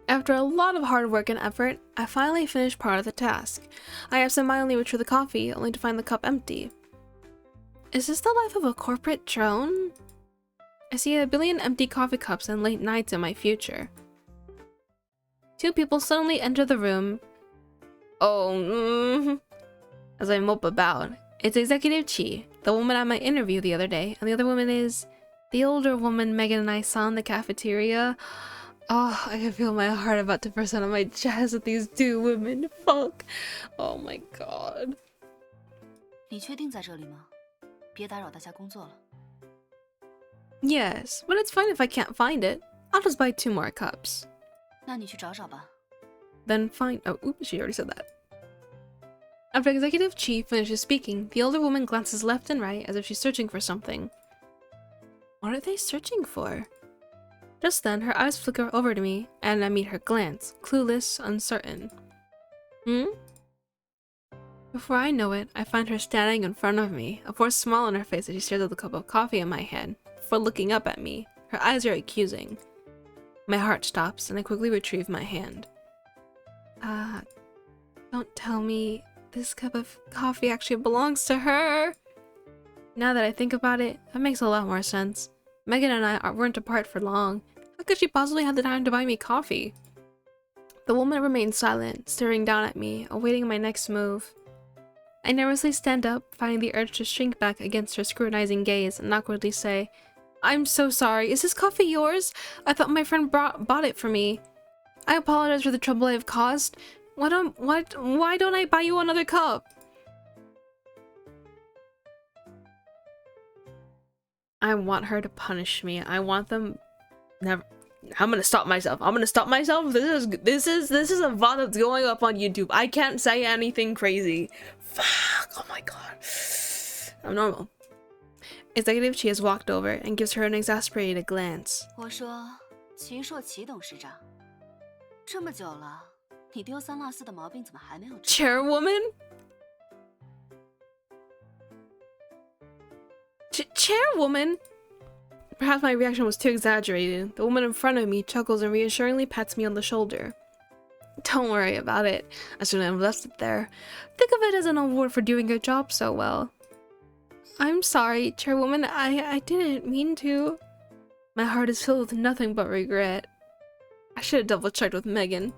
After a lot of hard work and effort, I finally finished part of the task. I absentmindedly retrieve the coffee, only to find the cup empty. Is this the life of a corporate drone? I see a billion empty coffee cups and late nights in my future. 2 people suddenly enter the room. As I mope about. It's Executive Chi, the woman at my interview the other day, and the other woman is the older woman Megan and I saw in the cafeteria. Oh, I can feel my heart about to burst out of my chest with these 2 women. Fuck. Oh my god. 你确定在这里吗？别打扰大家工作了。 Yes, but it's fine if I can't find it. I'll just buy 2 more cups. 那你去找找吧。 Then fine. Oh, oops, she already said that. After Executive Chief finishes speaking, the older woman glances left and right as if she's searching for something. What are they searching for? Just then, her eyes flicker over to me, and I meet her glance, clueless, uncertain. Before I know it, I find her standing in front of me, a forced smile on her face as she stares at the cup of coffee in my hand, before looking up at me. Her eyes are accusing. My heart stops, and I quickly retrieve my hand. Don't tell me this cup of coffee actually belongs to her. Now that I think about it, that makes a lot more sense. Megan and I weren't apart for long. How could she possibly have the time to buy me coffee? The woman remained silent, staring down at me, awaiting my next move. I nervously stand up, finding the urge to shrink back against her scrutinizing gaze, and awkwardly say, "I'm so sorry. Is this coffee yours? I thought my friend bought it for me. I apologize for the trouble I have caused. Why don't I buy you another cup?" I want her to punish me. I want them never. I'm gonna stop myself. This is a VOD that's going up on YouTube. I can't say anything crazy. Fuck. Oh my god. I'm normal. Executive Chi has walked over and gives her an exasperated glance. 我说，秦硕齐董事长，这么久了，你丢三落四的毛病怎么还没有治？ Chairwoman? Chairwoman? Perhaps my reaction was too exaggerated. The woman in front of me chuckles and reassuringly pats me on the shoulder. Don't worry about it. I shouldn't have left it there. Think of it as an award for doing your job so well. I'm sorry, Chairwoman. I didn't mean to. My heart is filled with nothing but regret. I should have double-checked with Megan.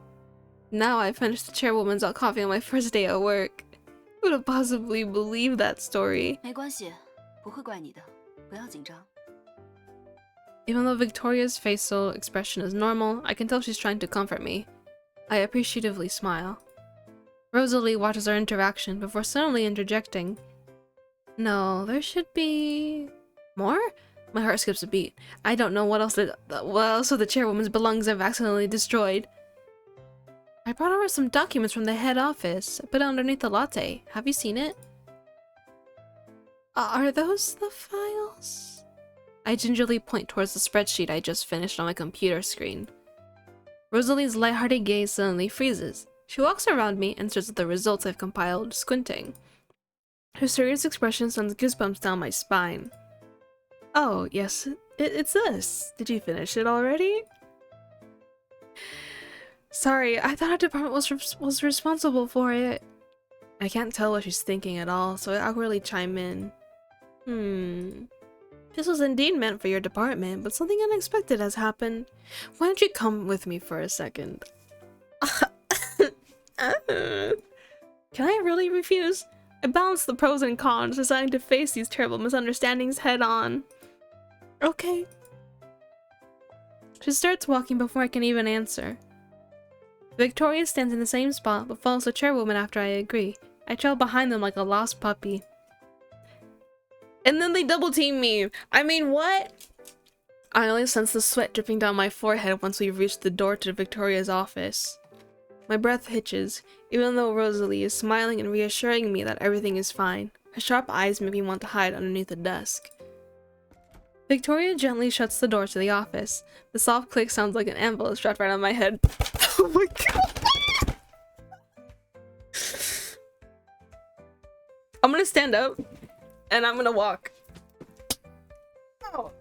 Now I finished the Chairwoman's hot coffee on my first day at work. Who would have possibly believed that story? 没关系，不会怪你的，不要紧张。 Even though Victoria's facial expression is normal, I can tell she's trying to comfort me. I appreciatively smile. Rosalie watches our interaction before suddenly interjecting. No, there should be... more? My heart skips a beat. I don't know what else the chairwoman's belongings I've accidentally destroyed. I brought over some documents from the head office. I put it underneath the latte. Have you seen it? Are those the files? I gingerly point towards the spreadsheet I just finished on my computer screen. Rosalie's lighthearted gaze suddenly freezes. She walks around me and stares at the results I've compiled, squinting. Her serious expression sends goosebumps down my spine. Oh, yes, it's this. Did you finish it already? Sorry, I thought our department was responsible for it. I can't tell what she's thinking at all, so I awkwardly chime in. This was indeed meant for your department, but something unexpected has happened. Why don't you come with me for a second? Can I really refuse? I balance the pros and cons, deciding to face these terrible misunderstandings head on. Okay. She starts walking before I can even answer. Victoria stands in the same spot, but follows the chairwoman after I agree. I trail behind them like a lost puppy. And then they double team me. I mean, what? I only sense the sweat dripping down my forehead once we reach the door to Victoria's office. My breath hitches, even though Rosalie is smiling and reassuring me that everything is fine. Her sharp eyes make me want to hide underneath the desk. Victoria gently shuts the door to the office. The soft click sounds like an anvil strapped right on my head. Oh my god! I'm gonna stand up. And I'm gonna walk. Oh.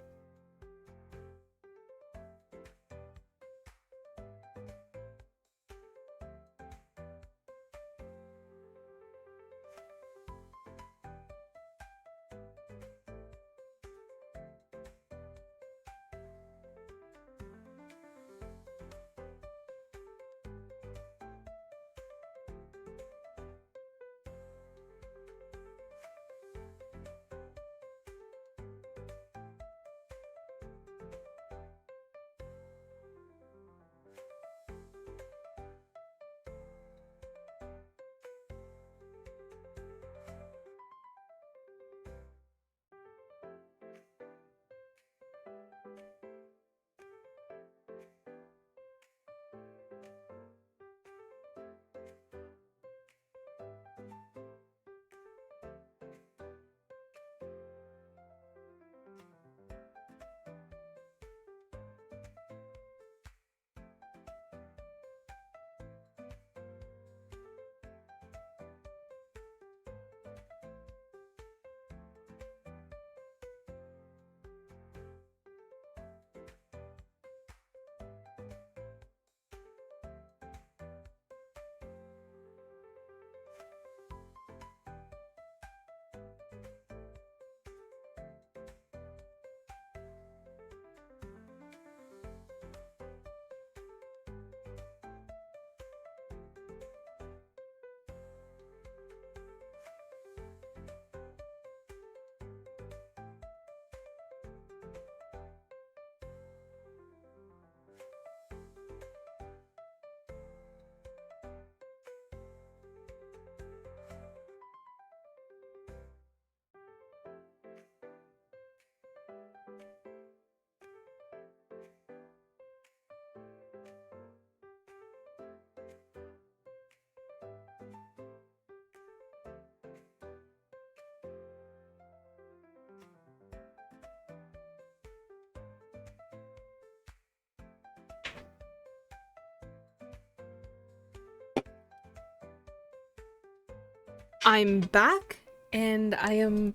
I'm back, and I am...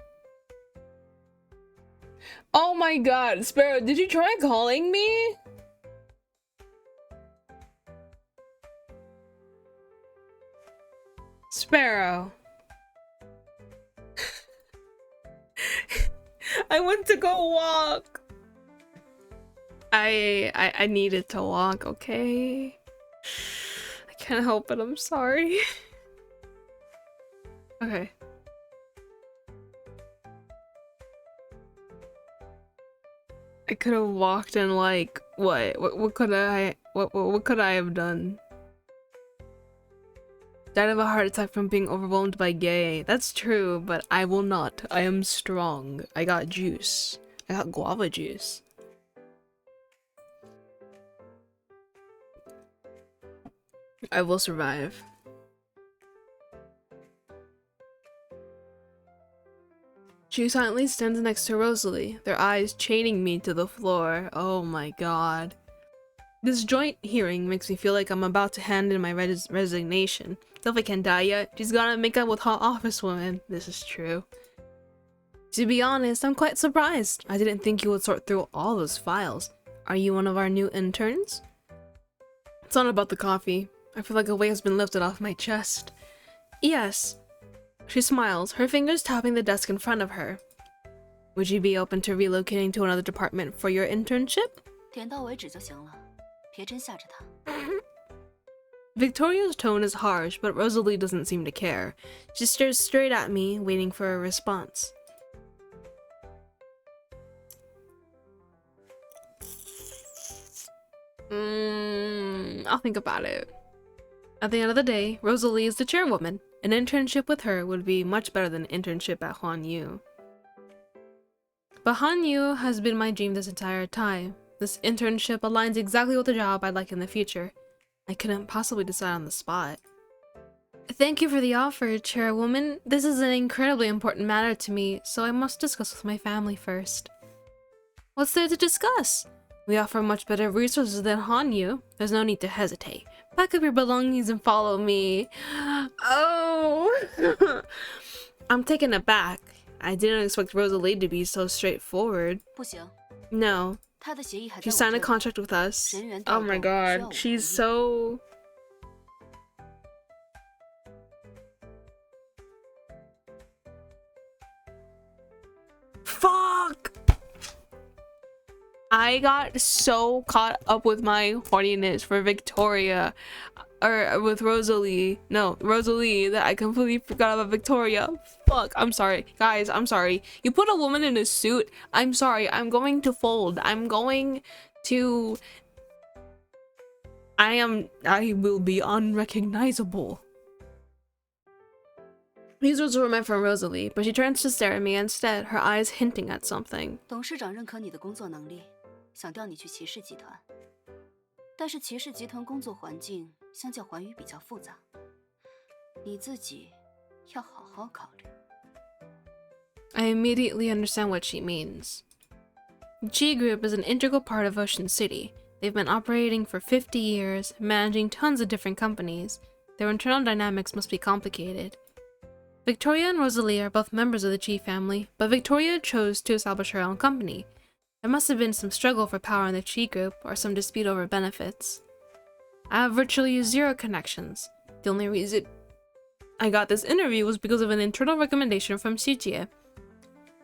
Oh my god, Sparrow, did you try calling me? Sparrow. I went to go walk. I needed to walk, okay? I can't help it, I'm sorry. Okay. I could have walked and like what could I have done? Died of a heart attack from being overwhelmed by gay. That's true, but I will not. I am strong. I got juice. I got guava juice. I will survive. She silently stands next to Rosalie, their eyes chaining me to the floor. Oh my god. This joint hearing makes me feel like I'm about to hand in my resignation. Definitely can't die yet. She's gotta make up with hot office women. This is true. To be honest, I'm quite surprised. I didn't think you would sort through all those files. Are you one of our new interns? It's not about the coffee. I feel like a weight has been lifted off my chest. Yes. She smiles, her fingers tapping the desk in front of her. Would you be open to relocating to another department for your internship? 点到为止就行了，别真吓着他。Victoria's tone is harsh, but Rosalie doesn't seem to care. She stares straight at me, waiting for a response. I'll think about it. At the end of the day, Rosalie is the chairwoman. An internship with her would be much better than an internship at Huan But Huan has been my dream this entire time. This internship aligns exactly with the job I'd like in the future. I couldn't possibly decide on the spot. Thank you for the offer, chairwoman. This is an incredibly important matter to me, so I must discuss with my family first. What's there to discuss? We offer much better resources than Hanyu. There's no need to hesitate. Pack up your belongings and follow me. Oh! I'm taken aback. I didn't expect Rosalie to be so straightforward. 不行， No. 他的协议还在 She 我 signed a 这里。 contract with us. 人员 Oh 调 my 动需要 god. 我 She's 同意。 so... Fuck! I got so caught up with my horniness for Victoria, or with Rosalie. No, Rosalie, that I completely forgot about Victoria. Fuck, I'm sorry. Guys, I'm sorry. You put a woman in a suit. I'm sorry. I'm going to fold. I'm going to... I will be unrecognizable. These words were meant for Rosalie, but she turns to stare at me instead, her eyes hinting at something. 董事长认可你的工作能力，想调你去骑士集团。但是骑士集团工作环境相较环宇比较复杂，你自己要好好考虑。 I immediately understand what she means. G Group is an integral part of Ocean City. They've been operating for 50 years, managing tons of different companies. Their internal dynamics must be complicated. Victoria and Rosalie are both members of the G family, but Victoria chose to establish her own company. There must have been some struggle for power in the Chi group, or some dispute over benefits. I have virtually zero connections. The only reason I got this interview was because of an internal recommendation from Shijie.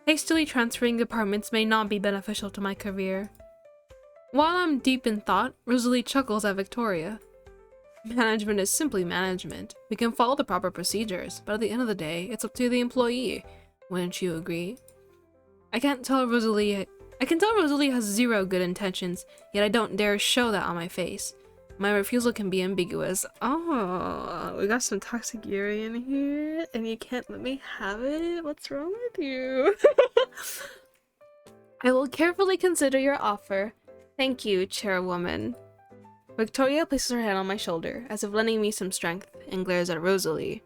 Hastily transferring departments may not be beneficial to my career. While I'm deep in thought, Rosalie chuckles at Victoria. Management is simply management. We can follow the proper procedures, but at the end of the day, it's up to the employee. Wouldn't you agree? I can tell Rosalie has zero good intentions, yet I don't dare show that on my face. My refusal can be ambiguous. Oh, we got some toxic Yuri in here, and you can't let me have it? What's wrong with you? I will carefully consider your offer. Thank you, chairwoman. Victoria places her hand on my shoulder, as if lending me some strength, and glares at Rosalie.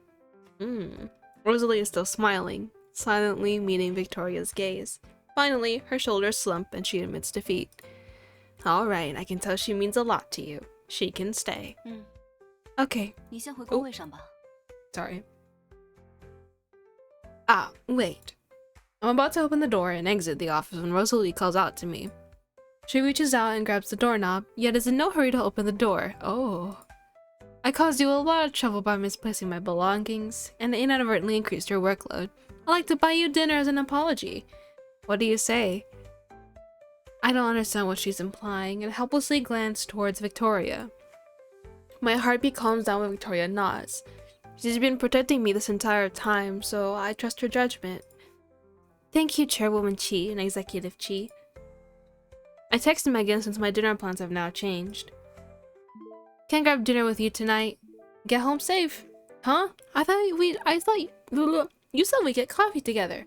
Rosalie is still smiling, silently meeting Victoria's gaze. Finally, her shoulders slump and she admits defeat. Alright, I can tell she means a lot to you. She can stay. Okay. 你先回工位上吧。 Sorry. Ah, wait. I'm about to open the door and exit the office when Rosalie calls out to me. She reaches out and grabs the doorknob, yet is in no hurry to open the door. Oh. I caused you a lot of trouble by misplacing my belongings, and inadvertently increased your workload. I'd like to buy you dinner as an apology. What do you say? I don't understand what she's implying, and helplessly glance towards Victoria. My heartbeat calms down when Victoria nods. She's been protecting me this entire time, so I trust her judgment. Thank you, Chairwoman Chi and Executive Chi. I texted Megan since my dinner plans have now changed. Can't grab dinner with you tonight. Get home safe. Huh? I thought you said we get coffee together.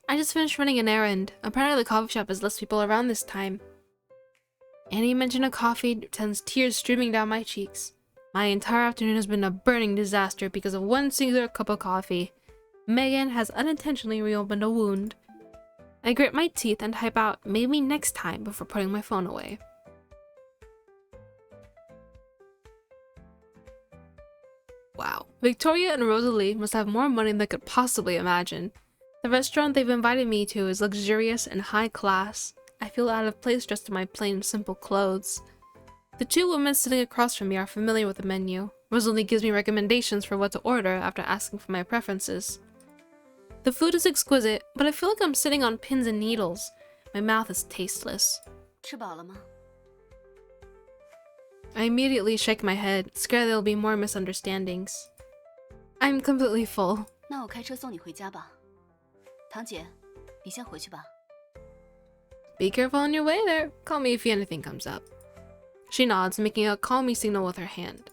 I just finished running an errand. Apparently the coffee shop has less people around this time. Any mention of coffee sends tears streaming down my cheeks. My entire afternoon has been a burning disaster because of one singular cup of coffee. Megan has unintentionally reopened a wound. I grit my teeth and type out, maybe next time, before putting my phone away. Wow. Victoria and Rosalie must have more money than they could possibly imagine. The restaurant they've invited me to is luxurious and high class. I feel out of place dressed in my plain, simple clothes. The two women sitting across from me are familiar with the menu. Rosalie gives me recommendations for what to order after asking for my preferences. The food is exquisite, but I feel like I'm sitting on pins and needles. My mouth is tasteless. 吃饱了吗？ I immediately shake my head, scared there'll be more misunderstandings. I'm completely full. 那我开车送你回家吧。堂姐，你先回去吧。 Be careful on your way there. Call me if anything comes up. She nods, making a call me signal with her hand.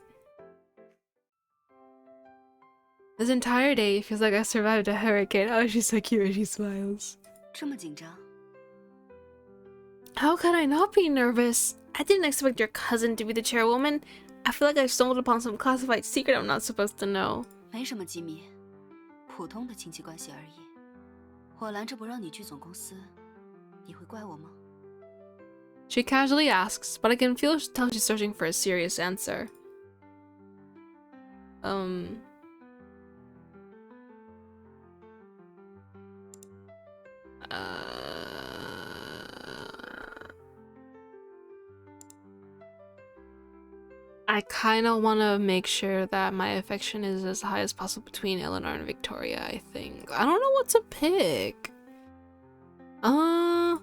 This entire day feels like I survived a hurricane. Oh, she's so cute when she smiles. 这么紧张？ How could I not be nervous? I didn't expect your cousin to be the chairwoman. I feel like I stumbled upon some classified secret I'm not supposed to know. 没什么机密，普通的亲戚关系而已。我拦着不让你去总公司，你会怪我吗？ She casually asks, but I can tell she's searching for a serious answer. I kind of want to make sure that my affection is as high as possible between Eleanor and Victoria, I think. I don't know what to pick. Oh,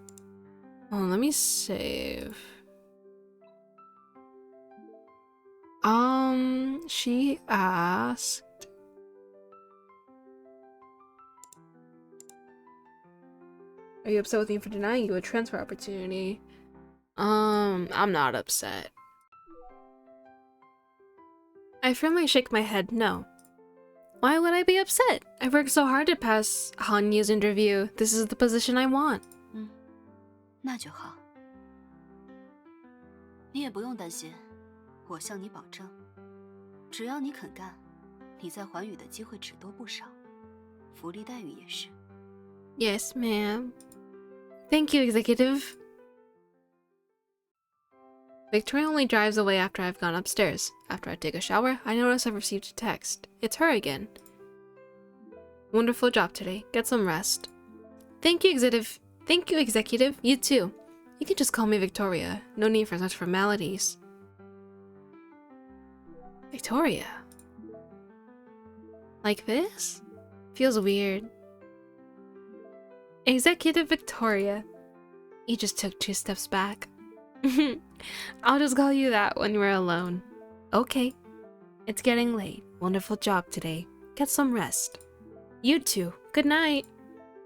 let me save. She asked. Are you upset with me for denying you a transfer opportunity? I'm not upset. I firmly shake my head no. Why would I be upset? I worked so hard to pass Hanya's interview. This is the position I want. 那就好。你也不用担心，我向你保证，只要你肯干，你在寰宇的机会只多不少，福利待遇也是。Yes, ma'am. Thank you, executive. Victoria only drives away after I've gone upstairs. After I take a shower, I notice I've received a text. It's her again. Wonderful job today. Get some rest. Thank you, executive. Thank you, executive. You too. You can just call me Victoria. No need for such formalities. Victoria. Like this? Feels weird. Executive Victoria. You just took 2 steps back. I'll just call you that when we're alone. Okay. It's getting late. Wonderful job today. Get some rest. You too. Good night.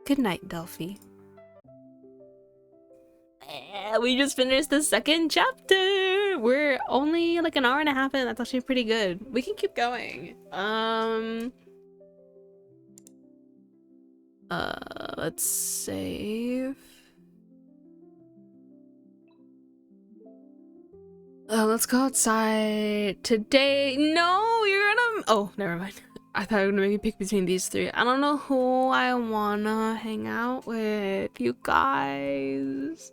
Good night, Delphi. We just finished the 2nd chapter. We're only like an hour and a half in. That's actually pretty good. We can keep going. Let's save. Let's go outside today. No, you're gonna. Oh, never mind. I thought you were gonna make me pick between these 3. I don't know who I wanna hang out with. You guys.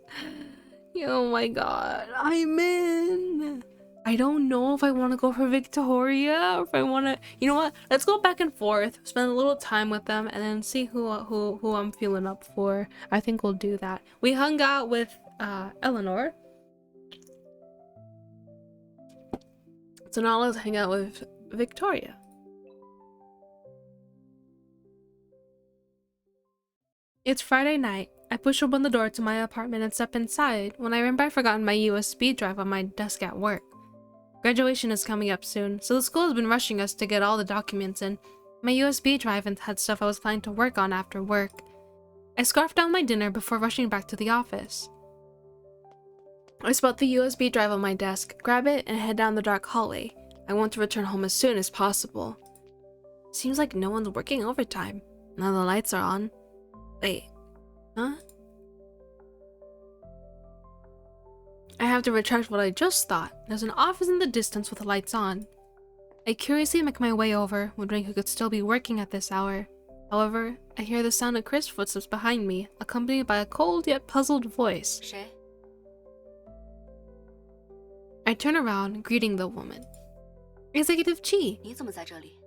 Oh my god. I'm in. I don't know if I want to go for Victoria or if I want to. You know what? Let's go back and forth, spend a little time with them, and then see who I'm feeling up for. I think we'll do that. We hung out with Eleanor, so now let's hang out with Victoria. It's Friday night. I push open the door to my apartment and step inside when I remember I've forgotten my USB drive on my desk at work. Graduation is coming up soon, so the school has been rushing us to get all the documents in. My USB drive had stuff I was planning to work on after work. I scarfed down my dinner before rushing back to the office. I spot the USB drive on my desk, grab it, and head down the dark hallway. I want to return home as soon as possible. Seems like no one's working overtime. Now the lights are on. Wait, huh? I have to retract what I just thought. There's an office in the distance with the lights on. I curiously make my way over, wondering who could still be working at this hour. However, I hear the sound of Chris' footsteps behind me, accompanied by a cold yet puzzled voice. 谁？ I turn around, greeting the woman. Executive Chi! 你怎么在这里？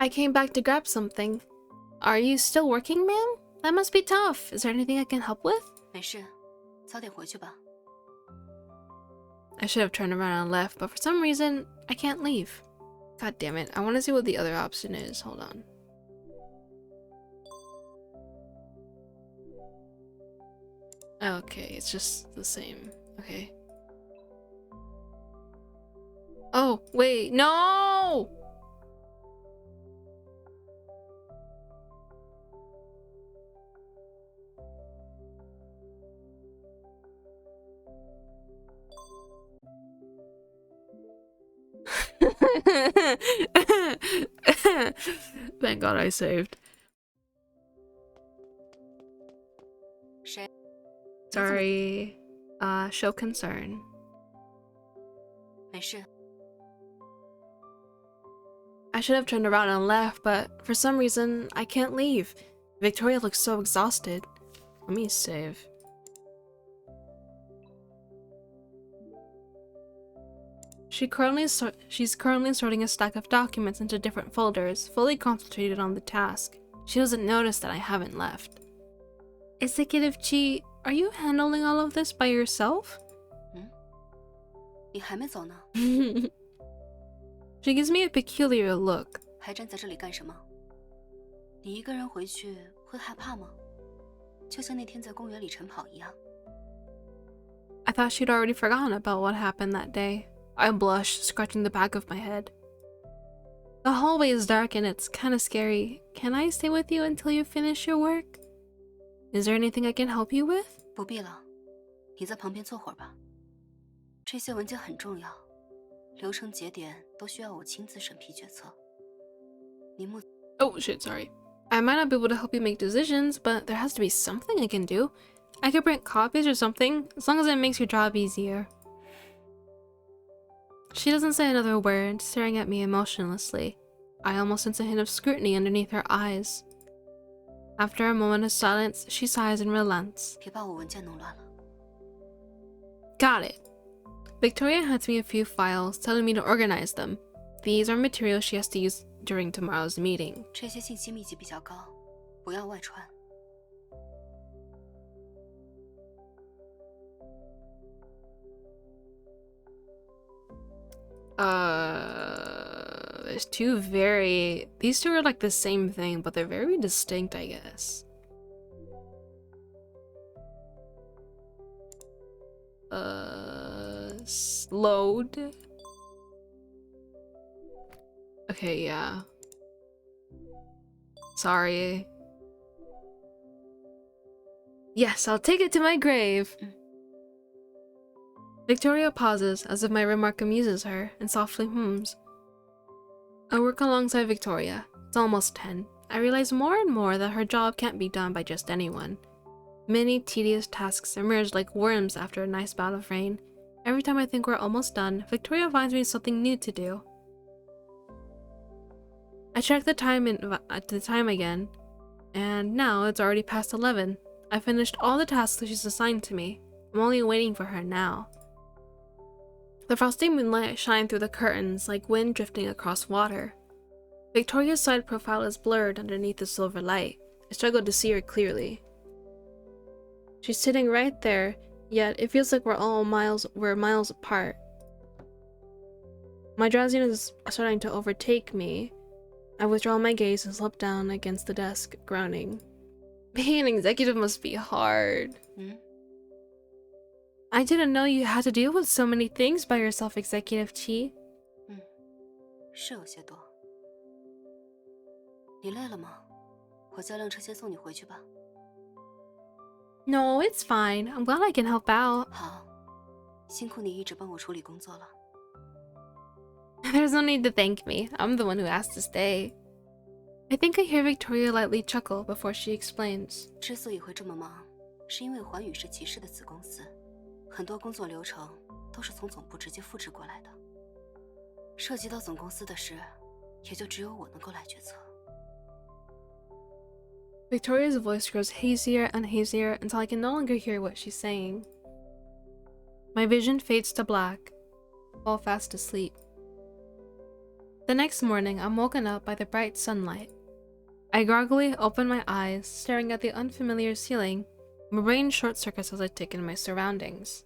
I came back to grab something. Are you still working, ma'am? That must be tough. Is there anything I can help with? 没事，早点回去吧。 I should have turned around and left, but for some reason, I can't leave. God damn it. I want to see what the other option is. Hold on. Okay, it's just the same. Okay. Oh, wait. No! Thank God I saved. 谁？ Sorry. Show concern. 没事。 I should have turned around and left, but for some reason, I can't leave. Victoria looks so exhausted. Let me save. She's currently sorting a stack of documents into different folders, fully concentrated on the task. She doesn't notice that I haven't left. Executive Chi, are you handling all of this by yourself? 你还没走呢， She gives me a peculiar look. 还站在这里干什么？你一个人回去会害怕吗？就像那天在公园里晨跑一样。 I thought she'd already forgotten about what happened that day. I blush, scratching the back of my head. The hallway is dark and it's kind of scary. Can I stay with you until you finish your work? Is there anything I can help you with? 不必了，你在旁边坐会儿吧。这些文件很重要，流程节点都需要我亲自审批决策。你目 Oh shit, sorry. I might not be able to help you make decisions, but there has to be something I can do. I could print copies or something, as long as it makes your job easier. She doesn't say another word, staring at me emotionlessly. I almost sense a hint of scrutiny underneath her eyes. After a moment of silence, she sighs and relents. 别把我文件弄乱了。 Got it. Victoria hands me a few files, telling me to organize them. These are materials she has to use during tomorrow's meeting. 这些信息密集比较高，不要外传。 There's these two are like the same thing, but they're very distinct, I guess. Load. Okay, yeah. Sorry. Yes, I'll take it to my grave. Victoria pauses, as if my remark amuses her, and softly hums. I work alongside Victoria. It's almost 10. I realize more and more that her job can't be done by just anyone. Many tedious tasks emerge like worms after a nice bout of rain. Every time I think we're almost done, Victoria finds me something new to do. I check the time again, and now it's already past 11. I finished all the tasks she's assigned to me. I'm only waiting for her now. The frosty moonlight shines through the curtains like wind drifting across water. Victoria's side profile is blurred underneath the silver light. I struggle to see her clearly. She's sitting right there, yet it feels like we're miles apart. My drowsiness is starting to overtake me. I withdraw my gaze and slip down against the desk, groaning. Being an executive must be hard. I didn't know you had to deal with so many things by yourself, Executive Chi. 是有些多。你累了吗？我叫辆车先送你回去吧。No, it's fine. I'm glad I can help out. 好，辛苦你一直帮我处理工作了。There's no need to thank me. I'm the one who asked to stay. I think I hear Victoria lightly chuckle before she explains. 之所以会这么忙，是因为环宇是骑士的子公司，很多工作流程都是从总部直接复制过来的。涉及到总公司的事，也就只有我能够来决策。Victoria's voice grows hazier and hazier until I can no longer hear what she's saying. My vision fades to black. Fall fast asleep. The next morning, I'm woken up by the bright sunlight. I groggily open my eyes, staring at the unfamiliar ceiling. My brain short circuits as I take in my surroundings.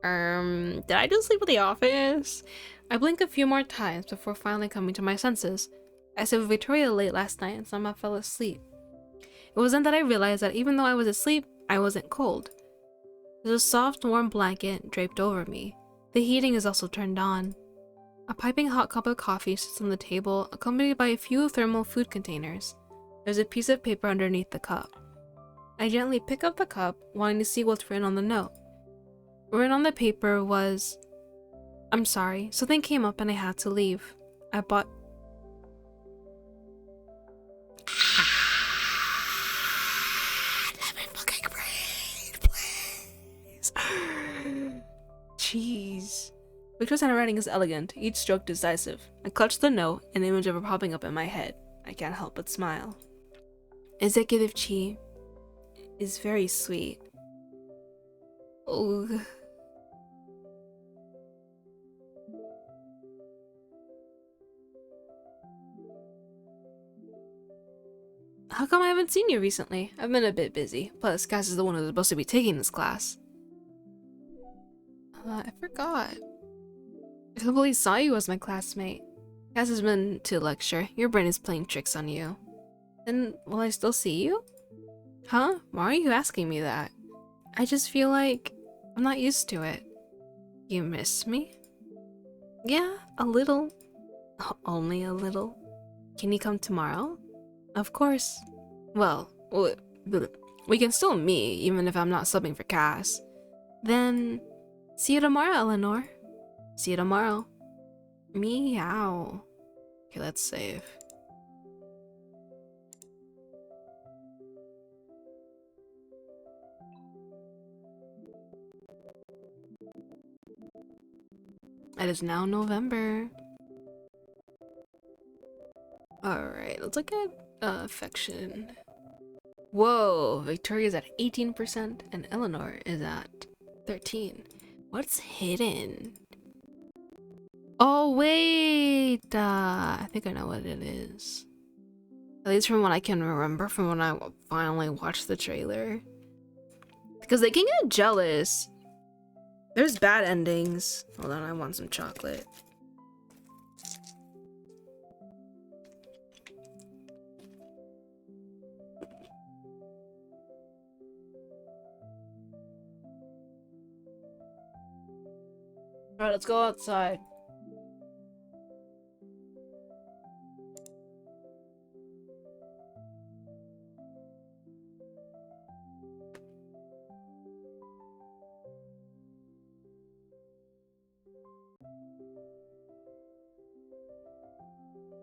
Did I just sleep at the office? I blink a few more times before finally coming to my senses. I stayed with Victoria late last night and somehow fell asleep. It was then that I realized that even though I was asleep, I wasn't cold. There's a soft, warm blanket draped over me. The heating is also turned on. A piping hot cup of coffee sits on the table, accompanied by a few thermal food containers. There's a piece of paper underneath the cup. I gently pick up the cup, wanting to see what's written on the note. Written on the paper was, "I'm sorry, something came up and I had to leave. I bought..." Let me fucking breathe, please. Jeez. Victor's handwriting is elegant, each stroke decisive. I clutch the note, an image of her popping up in my head. I can't help but smile. Executive Chi is very sweet. Ugh. How come I haven't seen you recently? I've been a bit busy. Plus, Cass is the one who's supposed to be taking this class. I forgot. I completely saw you as my classmate. Cass has been to lecture. Your brain is playing tricks on you. Then, will I still see you? Huh? Why are you asking me that? I just feel like I'm not used to it. You miss me? Yeah, a little. Only a little. Can you come tomorrow? Of course. Well, we can still meet, even if I'm not subbing for Cass. Then, see you tomorrow, Eleanor. See you tomorrow. Meow. Okay, let's save. It is now November. Alright, let's look at affection. Whoa, Victoria's at 18% and Eleanor is at 13. What's hidden? Oh wait, I think I know what it is. At least from what I can remember from when I finally watched the trailer. Because they can get jealous. There's bad endings. Hold on, I want some chocolate. Alright, let's go outside.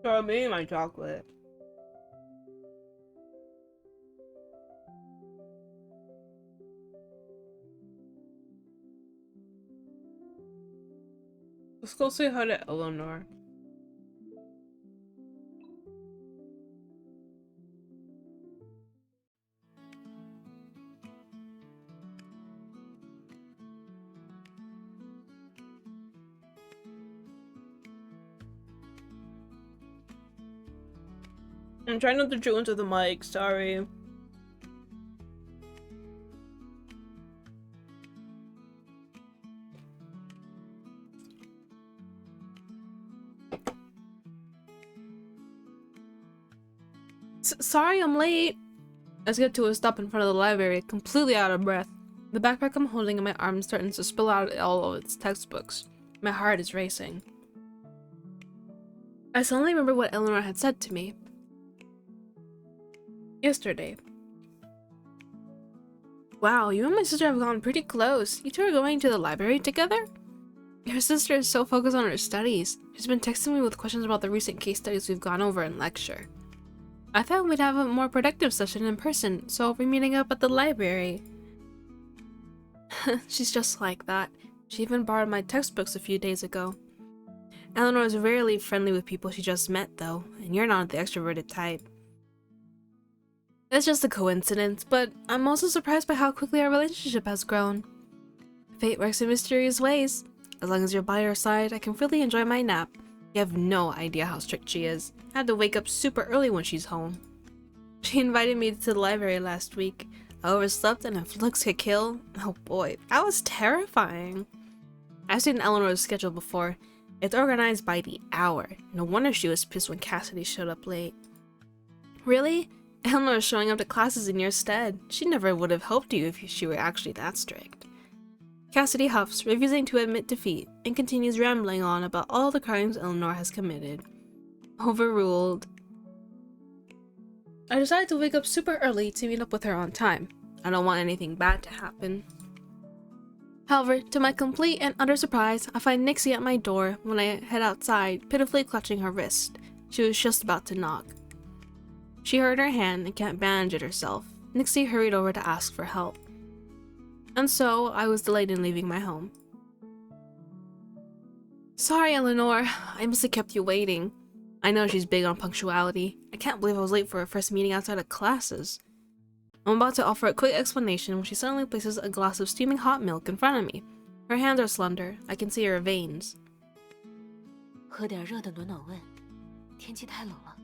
Show me my chocolate. Let's go say hi to Eleanor. I'm trying not to chew into the mic, sorry. Sorry I'm late. Let's get to a stop in front of the library, completely out of breath. The backpack I'm holding in my arms threatens to spill out all of its textbooks. My heart is racing. I suddenly remember what Eleanor had said to me yesterday. Wow, you and my sister have gone pretty close. You two are going to the library together? Your sister is so focused on her studies. She's been texting me with questions about the recent case studies we've gone over in lecture. I thought we'd have a more productive session in person, so we're meeting up at the library. She's just like that. She even borrowed my textbooks a few days ago. Eleanor is rarely friendly with people she just met, though, and you're not the extroverted type. It's just a coincidence, but I'm also surprised by how quickly our relationship has grown. Fate works in mysterious ways. As long as you're by her side, I can freely enjoy my nap. You have no idea how strict she is. I had to wake up super early when she's home. She invited me to the library last week. I overslept, and if looks could kill, oh boy, that was terrifying. I've seen Eleanor's schedule before. It's organized by the hour. No wonder she was pissed when Cassidy showed up late. Really? Eleanor is showing up to classes in your stead. She never would have helped you if she were actually that strict. Cassidy huffs, refusing to admit defeat, and continues rambling on about all the crimes Eleanor has committed. Overruled. I decided to wake up super early to meet up with her on time. I don't want anything bad to happen. However, to my complete and utter surprise, I find Nixie at my door when I head outside, pitifully clutching her wrist. She was just about to knock. She hurt her hand and can't bandage it herself. Nixie hurried over to ask for help. And so, I was delayed in leaving my home. Sorry, Eleanor. I must have kept you waiting. I know she's big on punctuality. I can't believe I was late for her first meeting outside of classes. I'm about to offer a quick explanation when she suddenly places a glass of steaming hot milk in front of me. Her hands are slender. I can see her veins. 喝点热的暖暖胃，天气太冷了。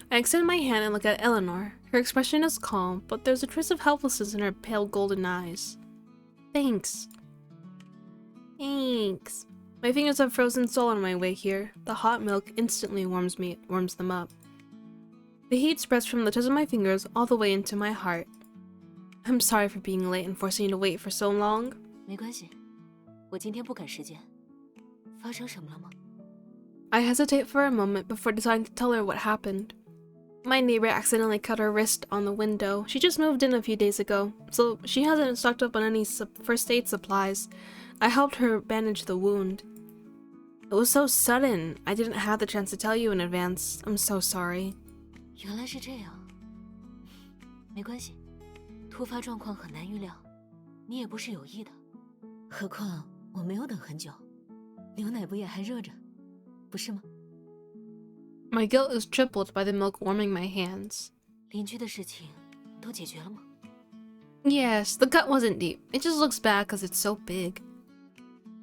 I extend my hand and look at Eleanor. Her expression is calm, but there's a trace of helplessness in her pale golden eyes. Thanks. Thanks. My fingers have frozen solid on my way here. The hot milk instantly warms them up. The heat spreads from the tips of my fingers all the way into my heart. I'm sorry for being late and forcing you to wait for so long. 没关系，我今天不赶时间。发生什么了吗？ I hesitate for a moment before deciding to tell her what happened. My neighbor accidentally cut her wrist on the window. She just moved in a few days ago, so she hasn't stocked up on any first aid supplies. I helped her bandage the wound. It was so sudden. I didn't have the chance to tell you in advance. I'm so sorry. 原来是这样。没关系，突发状况很难预料，你也不是有意的。何况我没有等很久，牛奶不也还热着，不是吗？ My guilt is tripled by the milk warming my hands. 邻居的事情都解决了吗？ Yes, the cut wasn't deep. It just looks bad because it's so big.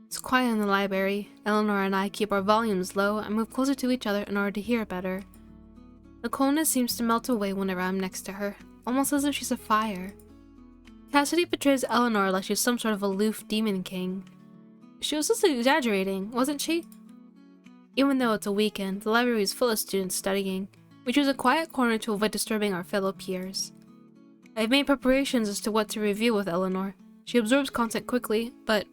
It's quiet in the library. Eleanor and I keep our volumes low and move closer to each other in order to hear better. The coldness seems to melt away whenever I'm next to her, almost as if she's a fire. Cassidy portrays Eleanor like she's some sort of aloof demon king. She was just exaggerating, wasn't she? Even though it's a weekend, the library is full of students studying. We choose a quiet corner to avoid disturbing our fellow peers. I've made preparations as to what to review with Eleanor. She absorbs content quickly, but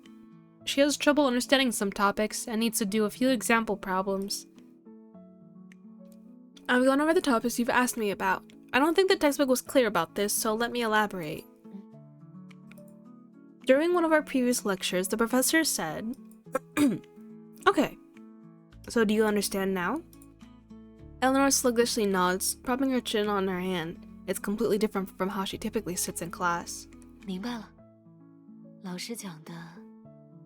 she has trouble understanding some topics and needs to do a few example problems. I've gone over the topics you've asked me about. I don't think the textbook was clear about this, so let me elaborate. During one of our previous lectures, the professor said, Okay, so do you understand now? Eleanor sluggishly nods, propping her chin on her hand. It's completely different from how she typically sits in class. 明白了，老师讲的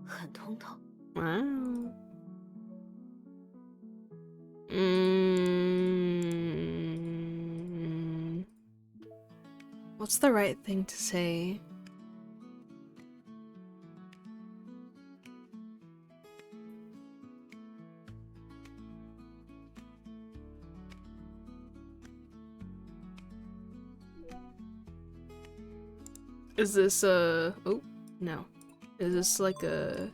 很通透。Wow. What's the right thing to say? Is this oh no. Is this like a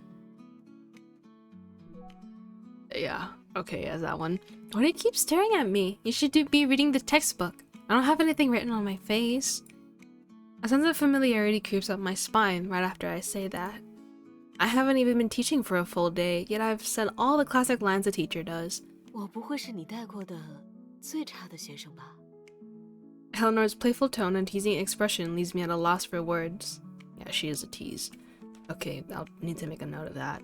yeah, okay, yeah, that one. Why do you keep staring at me? You should be reading the textbook. I don't have anything written on my face. A sense of familiarity creeps up my spine right after I say that. I haven't even been teaching for a full day, yet I've said all the classic lines a teacher does. 我不会是你带过的最差的学生吧？ Eleanor's playful tone and teasing expression leaves me at a loss for words. Yeah, she is a tease. Okay, I'll need to make a note of that.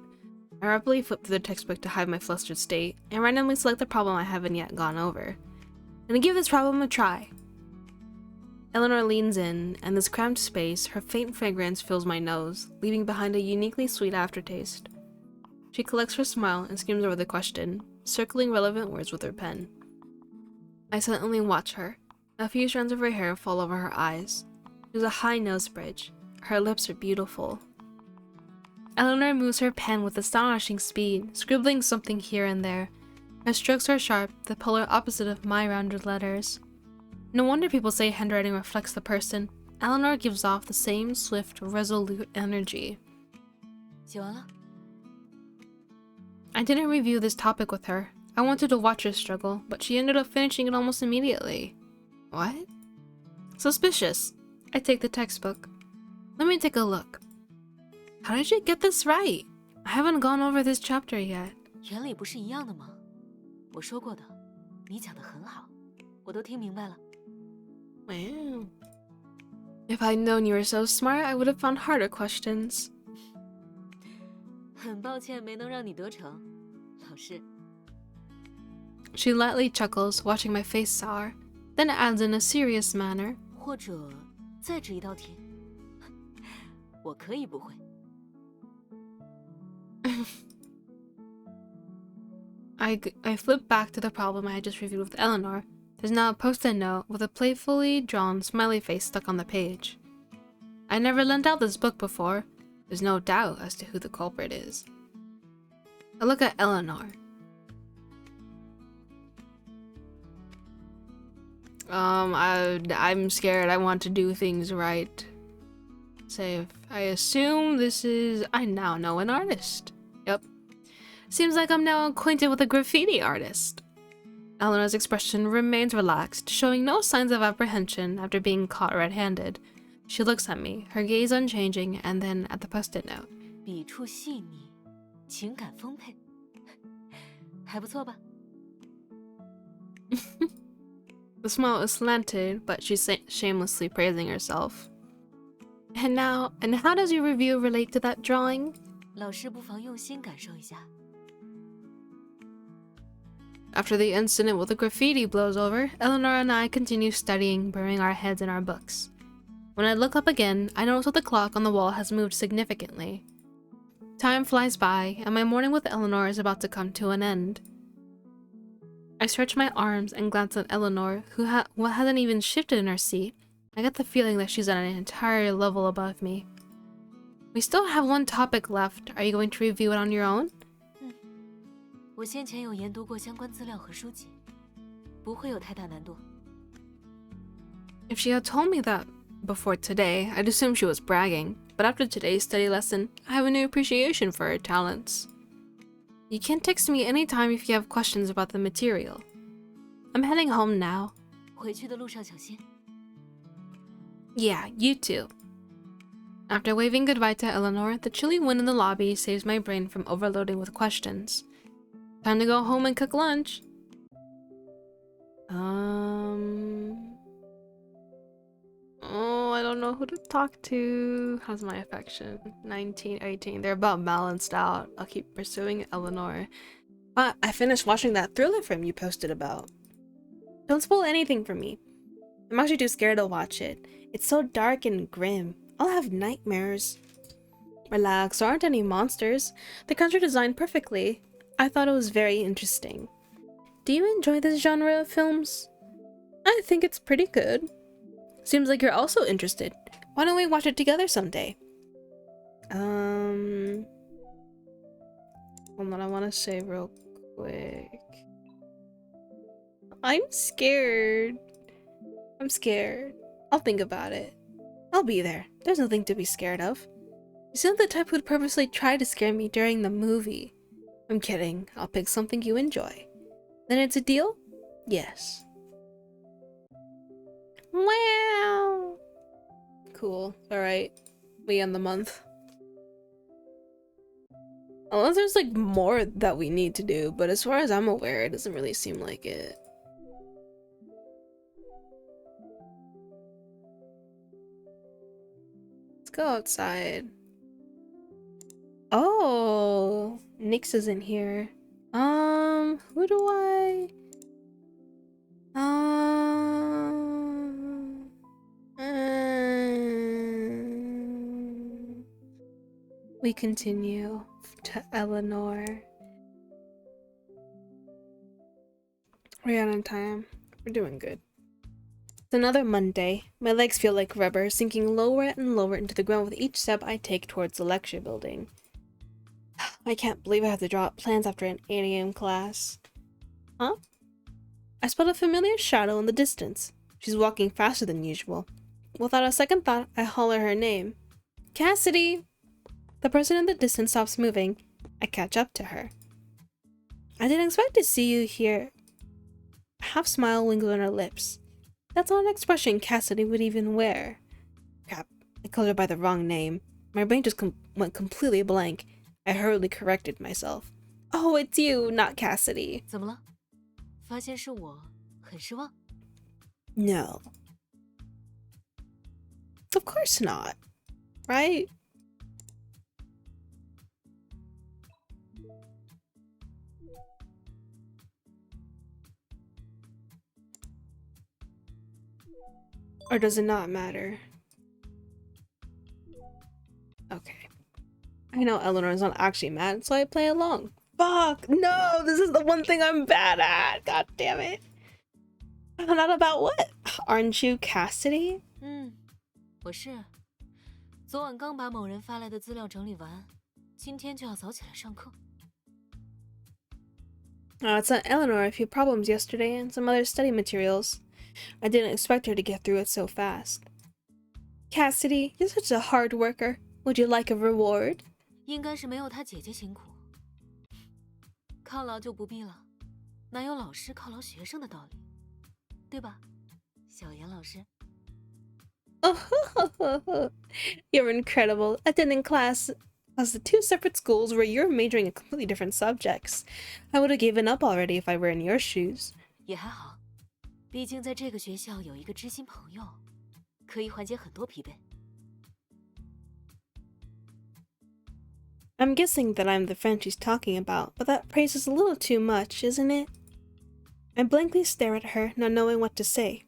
I rapidly flip through the textbook to hide my flustered state, and randomly select the problem I haven't yet gone over. I'm gonna give this problem a try. Eleanor leans in, and this cramped space, her faint fragrance fills my nose, leaving behind a uniquely sweet aftertaste. She collects her smile and skims over the question, circling relevant words with her pen. I silently watch her. A few strands of her hair fall over her eyes. She has a high nose bridge. Her lips are beautiful. Eleanor moves her pen with astonishing speed, scribbling something here and there. Her strokes are sharp, the polar opposite of my rounded letters. No wonder people say handwriting reflects the person. Eleanor gives off the same swift, resolute energy. 写完了。 I didn't review this topic with her. I wanted to watch her struggle, but she ended up finishing it almost immediately. What? Suspicious. I take the textbook. Let me take a look. How did you get this right? I haven't gone over this chapter yet. 原理不是一样的吗？我说过的，你讲得很好，我都听明白了。 Wow. If I'd known you were so smart, I would have found harder questions. 很抱歉没能让你得逞，老师。 She lightly chuckles, watching my face sour, then adds in a serious manner. 或者再指一道题，我可以不会。 I flip back to the problem I had just reviewed with Eleanor. There's now a post-it note with a playfully drawn smiley face stuck on the page. I never lent out this book before. There's no doubt as to who the culprit is. I look at Eleanor. I'm scared. I want to do things right. Save. I assume this is... I now know an artist. Yep. Seems like I'm now acquainted with a graffiti artist. Eleanor's expression remains relaxed, showing no signs of apprehension after being caught red-handed. She looks at me, her gaze unchanging, and then at the post-it note. 笔触细腻，情感丰沛，还不错吧？ The smile is slanted, but she's shamelessly praising herself. And how does your review relate to that drawing? 老师不妨用心感受一下。 After the incident with the graffiti blows over, Eleanor and I continue studying, burying our heads in our books. When I look up again, I notice that the clock on the wall has moved significantly. Time flies by, and my morning with Eleanor is about to come to an end. I stretch my arms and glance at Eleanor, who hasn't even shifted in her seat. I get the feeling that she's at an entire level above me. We still have one topic left. Are you going to review it on your own? 我先前有研读过相关资料和书籍，不会有太大难度。 If she had told me that before today, I'd assume she was bragging, but after today's study lesson, I have a new appreciation for her talents. You can text me anytime if you have questions about the material. I'm heading home now. 回去的路上小心。 Yeah, you too. After waving goodbye to Eleanor, the chilly wind in the lobby saves my brain from overloading with questions. Time to go home and cook lunch. Oh, I don't know who to talk to. How's my affection? 19, 18. They're about balanced out. I'll keep pursuing Eleanor. But I finished watching that thriller film you posted about. Don't spoil anything for me. I'm actually too scared to watch it. It's so dark and grim. I'll have nightmares. Relax, there aren't any monsters. The guns are designed perfectly. I thought it was very interesting. Do you enjoy this genre of films? I think it's pretty good. Seems like you're also interested. Why don't we watch it together someday? Hold on, I want to say real quick. I'm scared. I'm scared. I'll think about it. I'll be there. There's nothing to be scared of. You seem the type who'd purposely try to scare me during the movie. I'm kidding. I'll pick something you enjoy. Then it's a deal? Yes. Wow. Cool. Alright. We end the month. Unless there's like more that we need to do, but as far as I'm aware, it doesn't really seem like it. Let's go outside. Oh, Nyx is in here. Who do I? We continue to Eleanor. We're out on time. We're doing good. It's another Monday. My legs feel like rubber, sinking lower and lower into the ground with each step I take towards the lecture building. I can't believe I have to draw up plans after an 8 AM class. Huh? I spot a familiar shadow in the distance. She's walking faster than usual. Without a second thought, I holler her name. Cassidy! The person in the distance stops moving. I catch up to her. I didn't expect to see you here. A half smile lingers on her lips. That's not an expression Cassidy would even wear. Crap, I called her by the wrong name. My brain just went completely blank. I hurriedly corrected myself. Oh, it's you, not Cassidy. 怎么了？发现是我，很失望？ No. Of course not. Right? Or does it not matter? Okay. I know Eleanor's not actually mad, so I play along. Fuck! No! This is the one thing I'm bad at! God damn it. Not about what? Aren't you Cassidy? 我是。昨晚刚把某人发来的资料整理完，今天就要早起来上课。I sent Eleanor a few problems yesterday and some other study materials. I didn't expect her to get through it so fast. Cassidy, you're such a hard worker. Would you like a reward? 应该是没有他姐姐辛苦。犒劳就不必了，哪有老师犒劳学生的道理？对吧，小严老师？ Oh, you're incredible. Attending class as the two separate schools where you're majoring in completely different subjects. I would have given up already if I were in your shoes. 也还好，毕竟在这个学校有一个知心朋友，可以缓解很多疲惫。I'm guessing that I'm the friend she's talking about, but that praise is a little too much, isn't it? I blankly stare at her, not knowing what to say.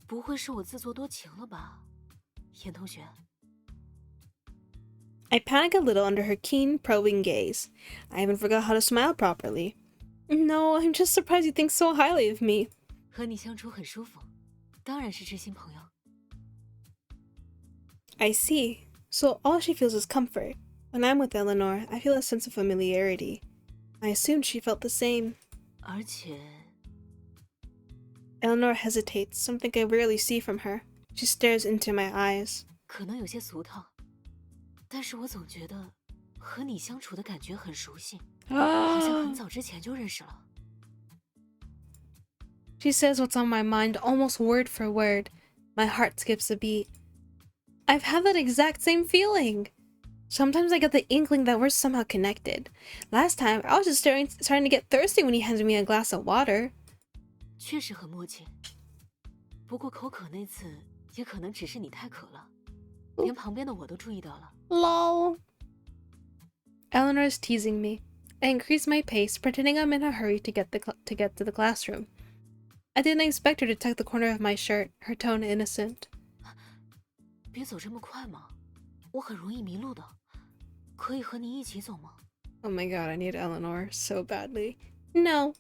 不会是我自作多情了吧，严同学？ I panic a little under her keen, probing gaze. I even forgot how to smile properly. No, I'm just surprised you think so highly of me. 和你相处很舒服，当然是知心朋友。 I see. So all she feels is comfort. When I'm with Eleanor, I feel a sense of familiarity. I assumed she felt the same. 而且， Eleanor hesitates, something I rarely see from her. She stares into my eyes. 可能有些俗套，但是我总觉得和你相处的感觉很熟悉，好像很早之前就认识了。 She says what's on my mind almost word for word. My heart skips a beat. I've had that exact same feeling. Sometimes I get the inkling that we're somehow connected. Last time, I was just starting to get thirsty when he handed me a glass of water. 确实很默契，不过口渴那次也可能只是你太渴了，连旁边的我都注意到了。 Lol. Eleanor is teasing me. I increase my pace, pretending I'm in a hurry to get to the classroom. I didn't expect her to tuck the corner of my shirt, her tone innocent. 别走这么快嘛，我很容易迷路的。可以和你一起走吗？ Oh my god, I need Eleanor so badly. No.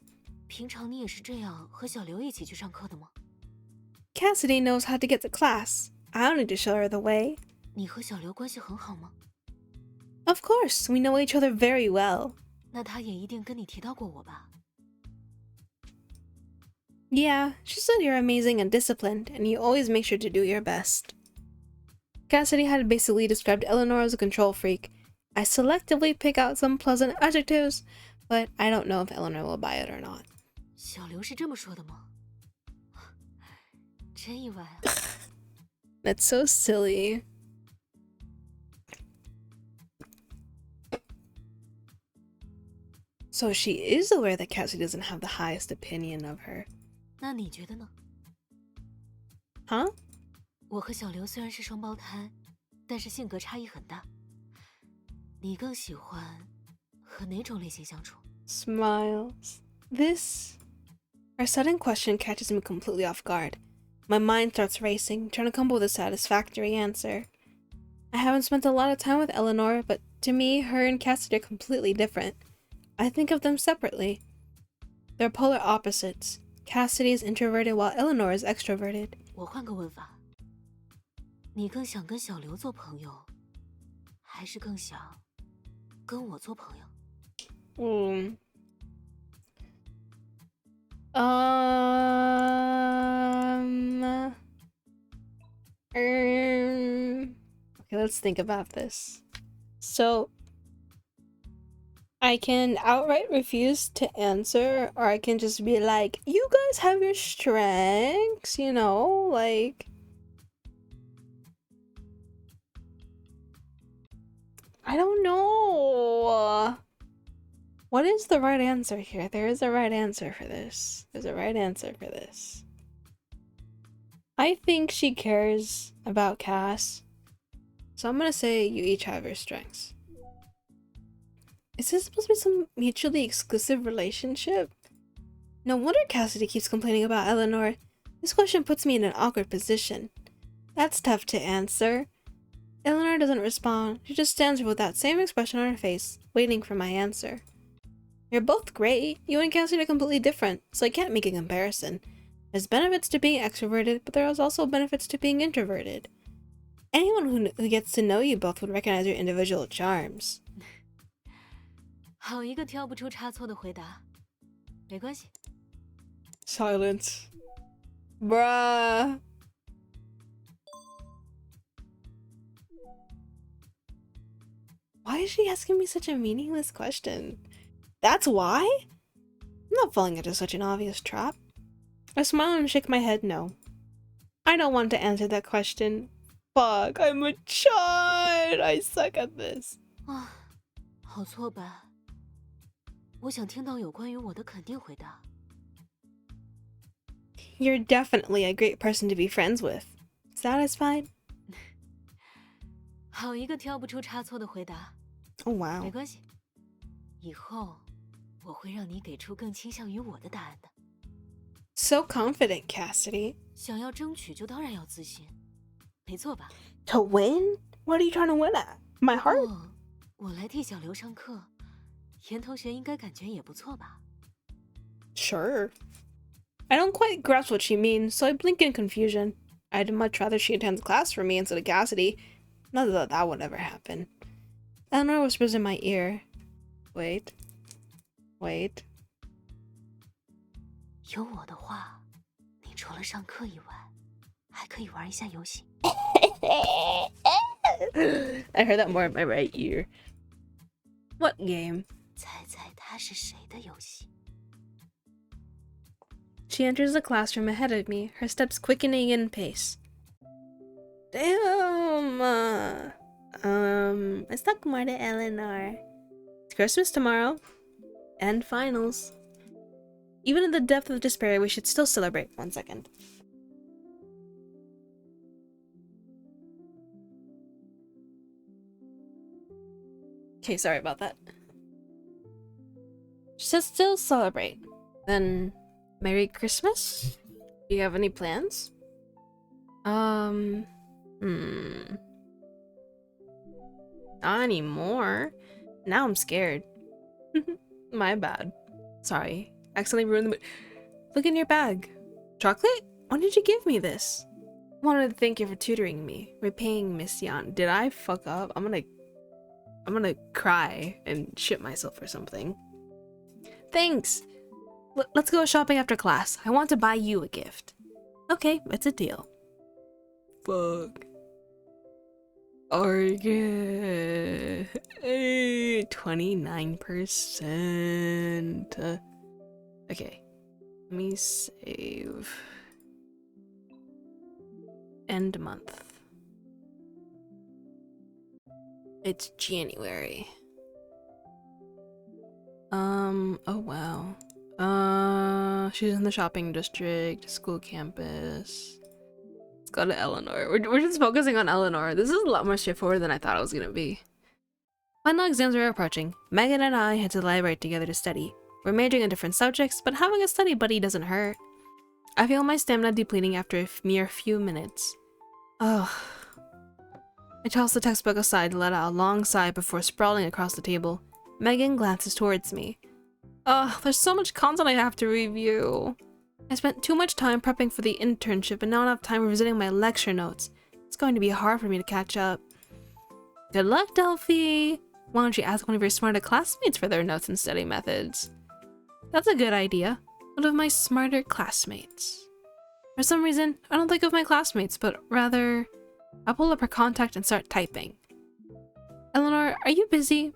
平常你也是这样和小刘一起去上课的吗？ Cassidy knows how to get to class. I don't need to show her the way. 你和小刘关系很好吗？ Of course, we know each other very well. 那他也一定跟你提到过我吧？ Yeah, she said you're amazing and disciplined, and you always make sure to do your best. Cassidy had basically described Eleanor as a control freak. I selectively pick out some pleasant adjectives, but I don't know if Eleanor will buy it or not. 小刘是这么说的吗？真意外啊！ That's so silly. So she is aware that Cassidy doesn't have the highest opinion of her. 那你觉得呢？ Huh? 我和小刘虽然是双胞胎，但是性格差异很大。你更喜欢和哪种类型相处？ Smiles. This... Her sudden question catches me completely off guard. My mind starts racing, trying to come up with a satisfactory answer. I haven't spent a lot of time with Eleanor, but to me, her and Cassidy are completely different. I think of them separately. They're polar opposites. Cassidy is introverted while Eleanor is extroverted. 我换个问法，你更想跟小刘做朋友，还是更想跟我做朋友？ Okay, let's think about this. So, I can outright refuse to answer, or I can just be like, you guys have your strengths, you know, like... I don't know. What is the right answer here? There is a right answer for this. There's a right answer for this. I think she cares about Cass. So I'm gonna say you each have your strengths. Is this supposed to be some mutually exclusive relationship? No wonder Cassidy keeps complaining about Eleanor. This question puts me in an awkward position. That's tough to answer. Eleanor doesn't respond. She just stands there with that same expression on her face, waiting for my answer. You're both great. You and Cassidy are completely different, so I can't make a comparison. There's benefits to being extroverted, but there is also benefits to being introverted. Anyone who gets to know you both would recognize your individual charms. 好一个挑不出差错的回答，没关系。 Silence. Bruh. Why is she asking me such a meaningless question? That's why? I'm not falling into such an obvious trap. I smile and shake my head no. I don't want to answer that question. Fuck, I'm a child. I suck at this. 啊，好挫败。我想听到有关于我的肯定回答。 You're definitely a great person to be friends with. Satisfied? 好一个挑不出差错的回答， Oh wow. 没关系。以后我会让你给出更倾向于我的答案的。 So confident, Cassidy. 想要争取，就当然要自信，没错吧？ To win? What are you trying to win at? My heart? 哦，我来替小刘上课，严同学应该感觉也不错吧？ Sure. I don't quite grasp what she means, so I blink in confusion. I'd much rather she attends class for me instead of Cassidy. Not that that would ever happen. Eleanor whispers in my ear. Wait. Wait. 有我的话，你除了上课以外，还可以玩一下游戏。I heard that more in my right ear. What game? 猜猜他是谁的游戏？ She enters the classroom ahead of me, her steps quickening in pace. Damn. Let's talk more to Eleanor. It's Christmas tomorrow. And finals. Even in the depth of despair, we should still celebrate. 1 second. Okay, sorry about that. Should still celebrate. Then, Merry Christmas? Do you have any plans? Not anymore. Now I'm scared. My bad. Sorry. Accidentally ruined the mood. Look in your bag. Chocolate? Why did you give me this? I wanted to thank you for tutoring me, repaying Miss Yan. Did I fuck up? I'm gonna cry and shit myself or something. Thanks! Let's go shopping after class. I want to buy you a gift. Okay, it's a deal. Fuck. Okay. 29%. Okay. Let me save. End month. It's January. Oh wow. She's in the shopping district, school campus. Let's go to Eleanor. We're just focusing on Eleanor. This is a lot more straightforward than I thought it was gonna be. Final exams are approaching. Megan and I head to the library together to study. We're majoring in different subjects, but having a study buddy doesn't hurt. I feel my stamina depleting after a mere few minutes. Ugh. I toss the textbook aside to let out a long sigh before sprawling across the table. Megan glances towards me. Ugh, there's so much content I have to review. I spent too much time prepping for the internship and now I don't have time revisiting my lecture notes. It's going to be hard for me to catch up. Good luck, Delphi! Why don't you ask one of your smarter classmates for their notes and study methods? That's a good idea. One of my smarter classmates. For some reason, I don't think of my classmates, but rather, I pull up her contact and start typing. Eleanor, are you busy?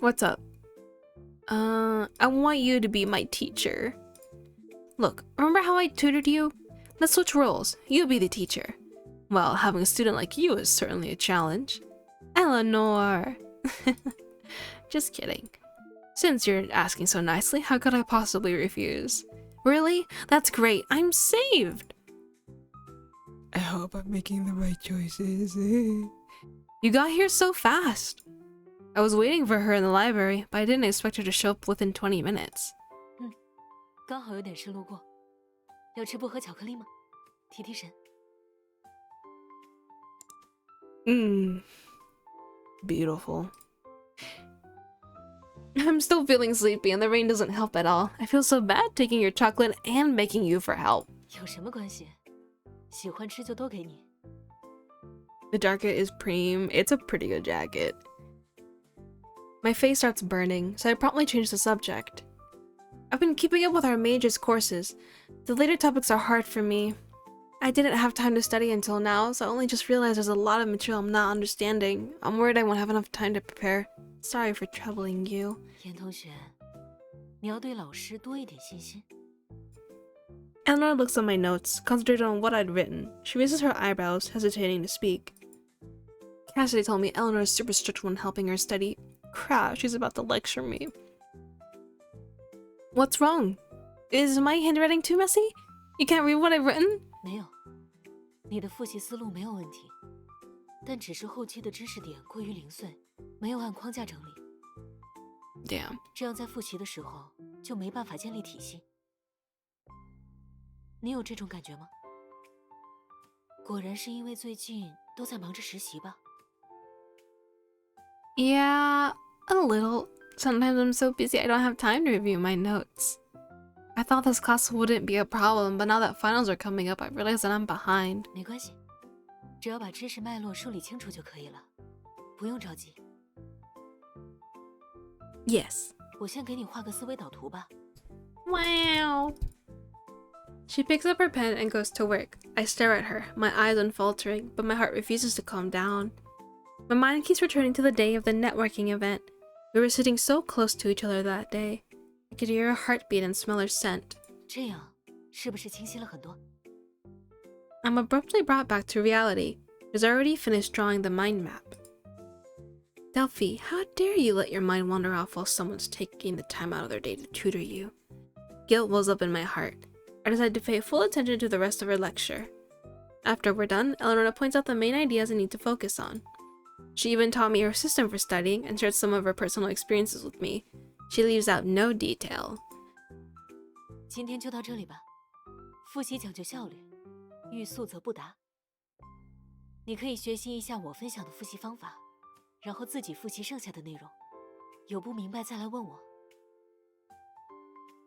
What's up? I want you to be my teacher. Look, remember how I tutored you? Let's switch roles. You be the teacher. Well, having a student like you is certainly a challenge. Eleanor! Just kidding. Since you're asking so nicely, how could I possibly refuse? Really? That's great. I'm saved! I hope I'm making the right choices. You got here so fast. I was waiting for her in the library, but I didn't expect her to show up within 20 minutes. 刚好有点事路过，要吃薄荷巧克力吗？提提神。Beautiful. I'm still feeling sleepy and the rain doesn't help at all. I feel so bad taking your chocolate and making you for help. 有什么关系？喜欢吃就都给你。The jacket is preem. It's a pretty good jacket. My face starts burning, so I promptly change the subject. I've been keeping up with our major's courses. The later topics are hard for me. I didn't have time to study until now, so I only just realized there's a lot of material I'm not understanding. I'm worried I won't have enough time to prepare. Sorry for troubling you. 严同学，你要对老师多一点信心。 Eleanor looks at my notes, concentrated on what I'd written. She raises her eyebrows, hesitating to speak. Cassidy told me Eleanor is super strict when helping her study. Crap, she's about to lecture me. What's wrong? Is my handwriting too messy? You can't read what I've written? 没有，你的复习思路没有问题，但只是后期的知识点过于零碎，没有按框架整理。 Damn. 这样在复习的时候就没办法建立体系。你有这种感觉吗？果然是因为最近都在忙着实习吧？ Yeah, a little. Sometimes I'm so busy I don't have time to review my notes. I thought this class wouldn't be a problem, but now that finals are coming up, I realize that I'm behind. 没关系，只要把知识脉络梳理清楚就可以了，不用着急。 Yes. 我先给你画个思维导图吧。 Wow. She picks up her pen and goes to work. I stare at her, my eyes unfaltering, but my heart refuses to calm down. My mind keeps returning to the day of the networking event. We were sitting so close to each other that day. I could hear her heartbeat and smell her scent. 这样是不是清晰了很多？ I'm abruptly brought back to reality. She's already finished drawing the mind map. Delphi, how dare you let your mind wander off while someone's taking the time out of their day to tutor you? Guilt wells up in my heart. I decide to pay full attention to the rest of her lecture. After we're done, Eleanor points out the main ideas I need to focus on. She even taught me her system for studying and shared some of her personal experiences with me. She leaves out no detail. 今天就到这里吧。复习讲究效率，欲速则不达。你可以学习一下我分享的复习方法，然后自己复习剩下的内容。有不明白再来问我。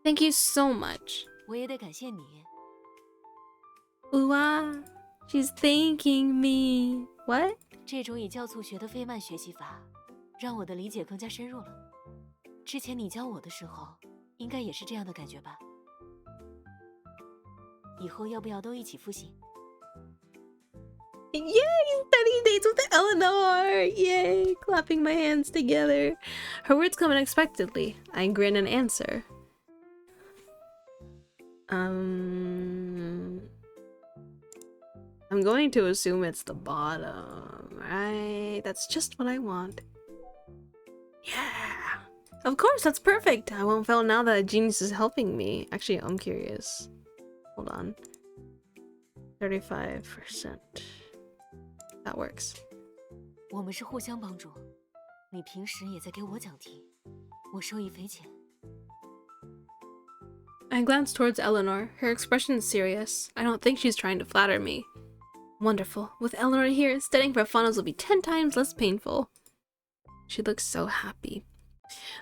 Thank you so much. 我也得感谢你。Wow, she's thanking me. What? 这种以教促学的费曼学习法，让我的理解更加深入了。之前你教我的时候，应该也是这样的感觉吧？以后要不要都一起复习？ Yay! Study dates with Eleanor! Yay! Clapping my hands together. Her words come unexpectedly. I grin and answer. I'm going to assume it's the bottom, right? That's just what I want. Yeah! Of course, that's perfect! I won't fail now that a genius is helping me. Actually, I'm curious. Hold on. 35%. That works. 我们是互相帮助，你平时也在给我讲题，我受益匪浅。I glance towards Eleanor. Her expression is serious. I don't think she's trying to flatter me. Wonderful. With Eleanor here, studying for finals will be 10 times less painful. She looks so happy.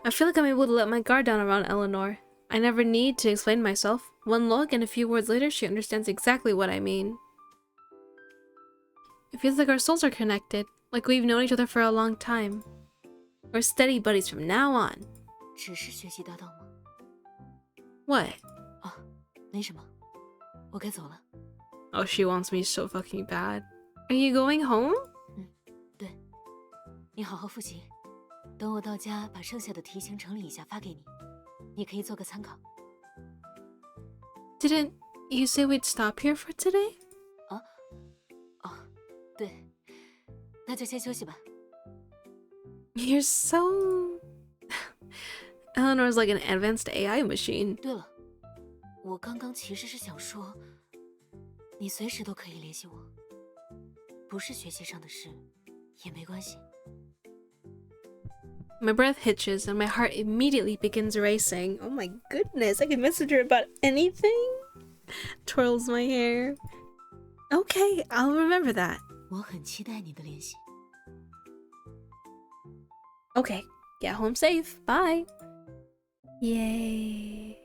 I feel like I'm able to let my guard down around Eleanor. I never need to explain myself. One look and a few words later, she understands exactly what I mean. It feels like our souls are connected, like we've known each other for a long time. We're steady buddies from now on. 只是学习搭档吗？ What? 啊，没什么，我该走了。 Oh, she wants me so fucking bad. Are you going home? 对，你好好复习，等我到家把剩下的题型整理一下发给你，你可以做个参考。 Didn't you say we'd stop here for today? 对，那就先休息吧。 You're so... Eleanor's like an advanced AI machine. 对了，我刚刚其实是想说，你随时都可以联系我，不是学习上的事，也没关系。 My breath hitches and my heart immediately begins racing. Oh my goodness, I can message her about anything? Twirls my hair. Okay, I'll remember that. 我很期待你的联系。 Okay, get home safe. Bye. Yay.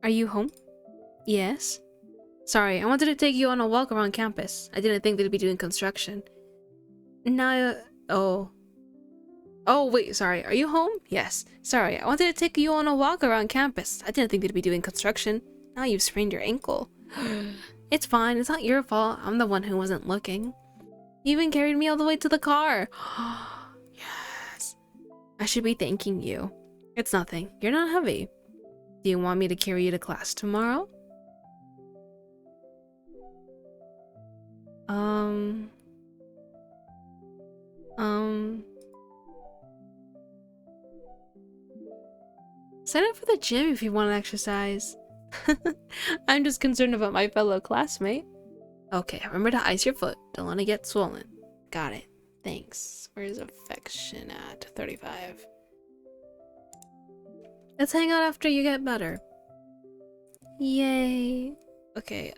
Are you home? Yes. Sorry, I wanted to take you on a walk around campus. I didn't think they'd be doing construction. Now, oh, wait, sorry. Are you home? Yes. Sorry, I wanted to take you on a walk around campus. I didn't think they'd be doing construction. Now you've sprained your ankle. It's fine. It's not your fault. I'm the one who wasn't looking. You even carried me all the way to the car. Yes. I should be thanking you. It's nothing. You're not heavy. Do you want me to carry you to class tomorrow? Sign up for the gym if you want to exercise. I'm just concerned about my fellow classmate. Okay, remember to ice your foot. Don't let it get swollen. Got it. Thanks. Where's affection at? 35. Let's hang out after you get better. Yay. Okay,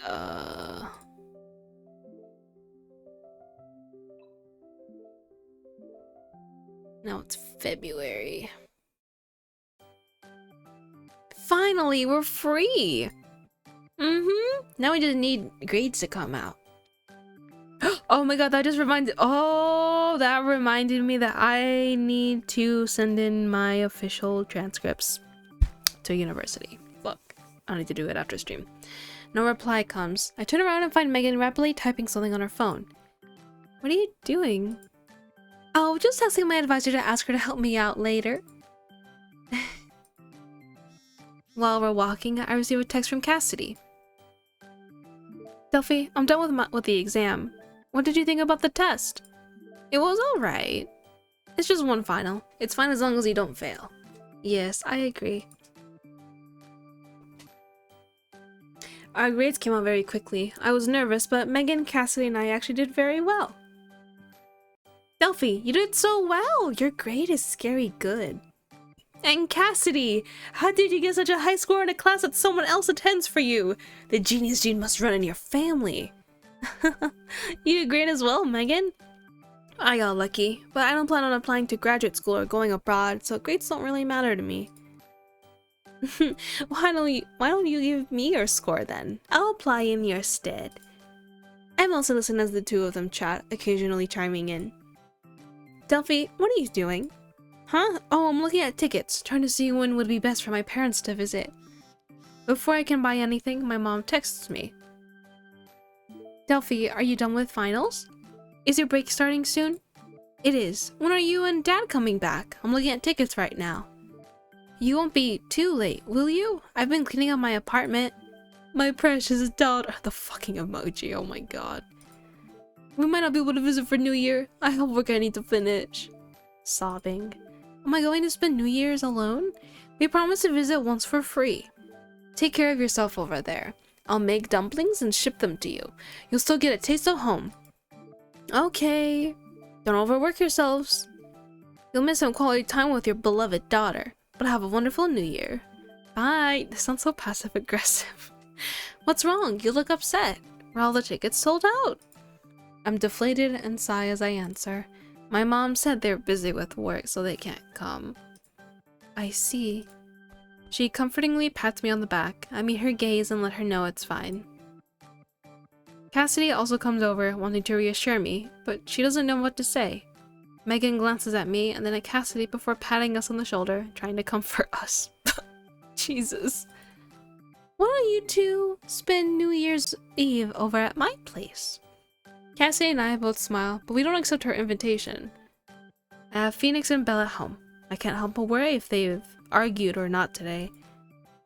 now it's February. Finally, we're free! Now we just need grades to come out. Oh my god, that reminded me that I need to send in my official transcripts to university. Fuck. I need to do it after stream. No reply comes. I turn around and find Megan rapidly typing something on her phone. What are you doing? Oh, just asking my advisor to ask her to help me out later. While we're walking, I receive a text from Cassidy. Delphi, I'm done with the exam. What did you think about the test? It was alright. It's just one final. It's fine as long as you don't fail. Yes, I agree. Our grades came out very quickly. I was nervous, but Megan, Cassidy, and I actually did very well. Delphi, you did so well! Your grade is scary good. And Cassidy, how did you get such a high score in a class that someone else attends for you? The genius gene must run in your family. You did great as well, Megan. I got lucky, but I don't plan on applying to graduate school or going abroad, so grades don't really matter to me. Why don't you give me your score then? I'll apply in your stead. I mostly listen as the two of them chat, occasionally chiming in. Delphi, what are you doing? Huh? Oh, I'm looking at tickets, trying to see when would be best for my parents to visit. Before I can buy anything, my mom texts me. Delphi, are you done with finals? Is your break starting soon? It is. When are you and Dad coming back? I'm looking at tickets right now. You won't be too late, will you? I've been cleaning up my apartment. My precious daughter. The fucking emoji, oh my god. We might not be able to visit for New Year. I have work I need to finish. Sobbing. Am I going to spend New Year's alone? We promised to visit once for free. Take care of yourself over there. I'll make dumplings and ship them to you. You'll still get a taste of home. Okay. Don't overwork yourselves. You'll miss some quality time with your beloved daughter. But have a wonderful New Year. Bye. This sounds so passive-aggressive. What's wrong? You look upset. Were all the tickets sold out? I'm deflated and sigh as I answer. My mom said they're busy with work, so they can't come. I see. She comfortingly pats me on the back. I meet her gaze and let her know it's fine. Cassidy also comes over, wanting to reassure me, but she doesn't know what to say. Megan glances at me and then at Cassidy before patting us on the shoulder, trying to comfort us. Jesus. Why don't you two spend New Year's Eve over at my place? Cassidy and I both smile, but we don't accept her invitation. I have Phoenix and Belle at home. I can't help but worry if they've argued or not today.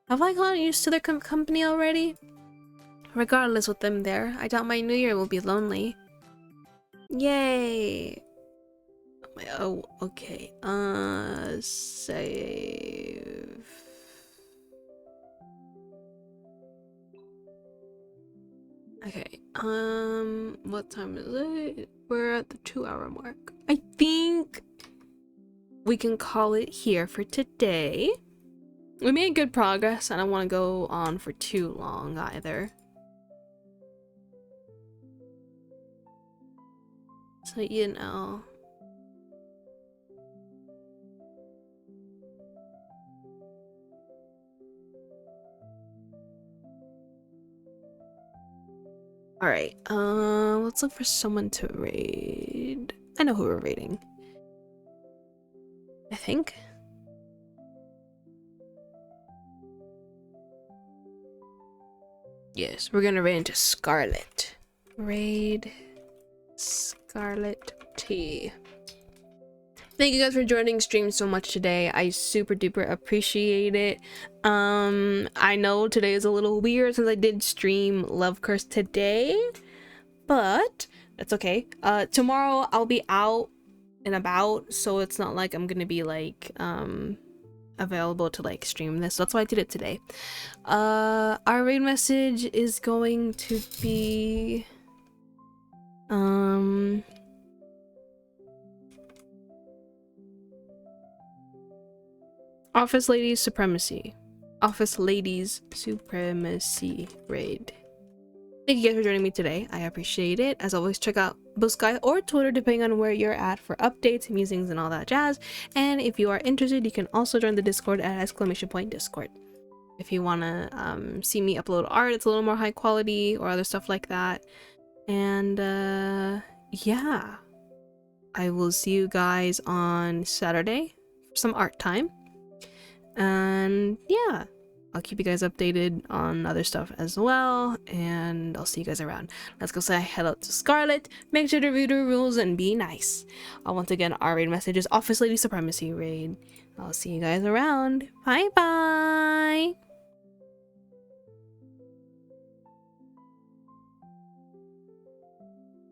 Have I gotten used to their company already? Regardless with them there, I doubt my New Year will be lonely. Yay! Oh, okay. Save. Okay, what time is it? We're at the 2-hour mark. I think we can call it here for today. We made good progress. I don't want to go on for too long either. So, you know. Alright, let's look for someone to raid. I know who we're raiding. I think. Yes, we're gonna raid into Scarlet. Raid Scarlet T. Thank you guys for joining stream so much today. I super duper appreciate it. I know today is a little weird since I did stream Love Curse today, but that's okay. Tomorrow I'll be out and about, so it's not like I'm gonna be like available to like stream this. So that's why I did it today. Our raid message is going to be Office Ladies Supremacy. Office Ladies Supremacy raid. Thank you guys for joining me today. I appreciate it. As always, check out Buskai or Twitter depending on where you're at for updates, musings, and all that jazz. And if you are interested, you can also join the Discord at !Discord. If you want to see me upload art, it's a little more high quality or other stuff like that. And yeah, I will see you guys on Saturday for some art time. And yeah, I'll keep you guys updated on other stuff as well, and I'll see you guys around. Let's go say hello to Scarlet. Make sure to read her rules and be nice. Once again, our raid message is Office Lady Supremacy raid. I'll see you guys around. Bye bye.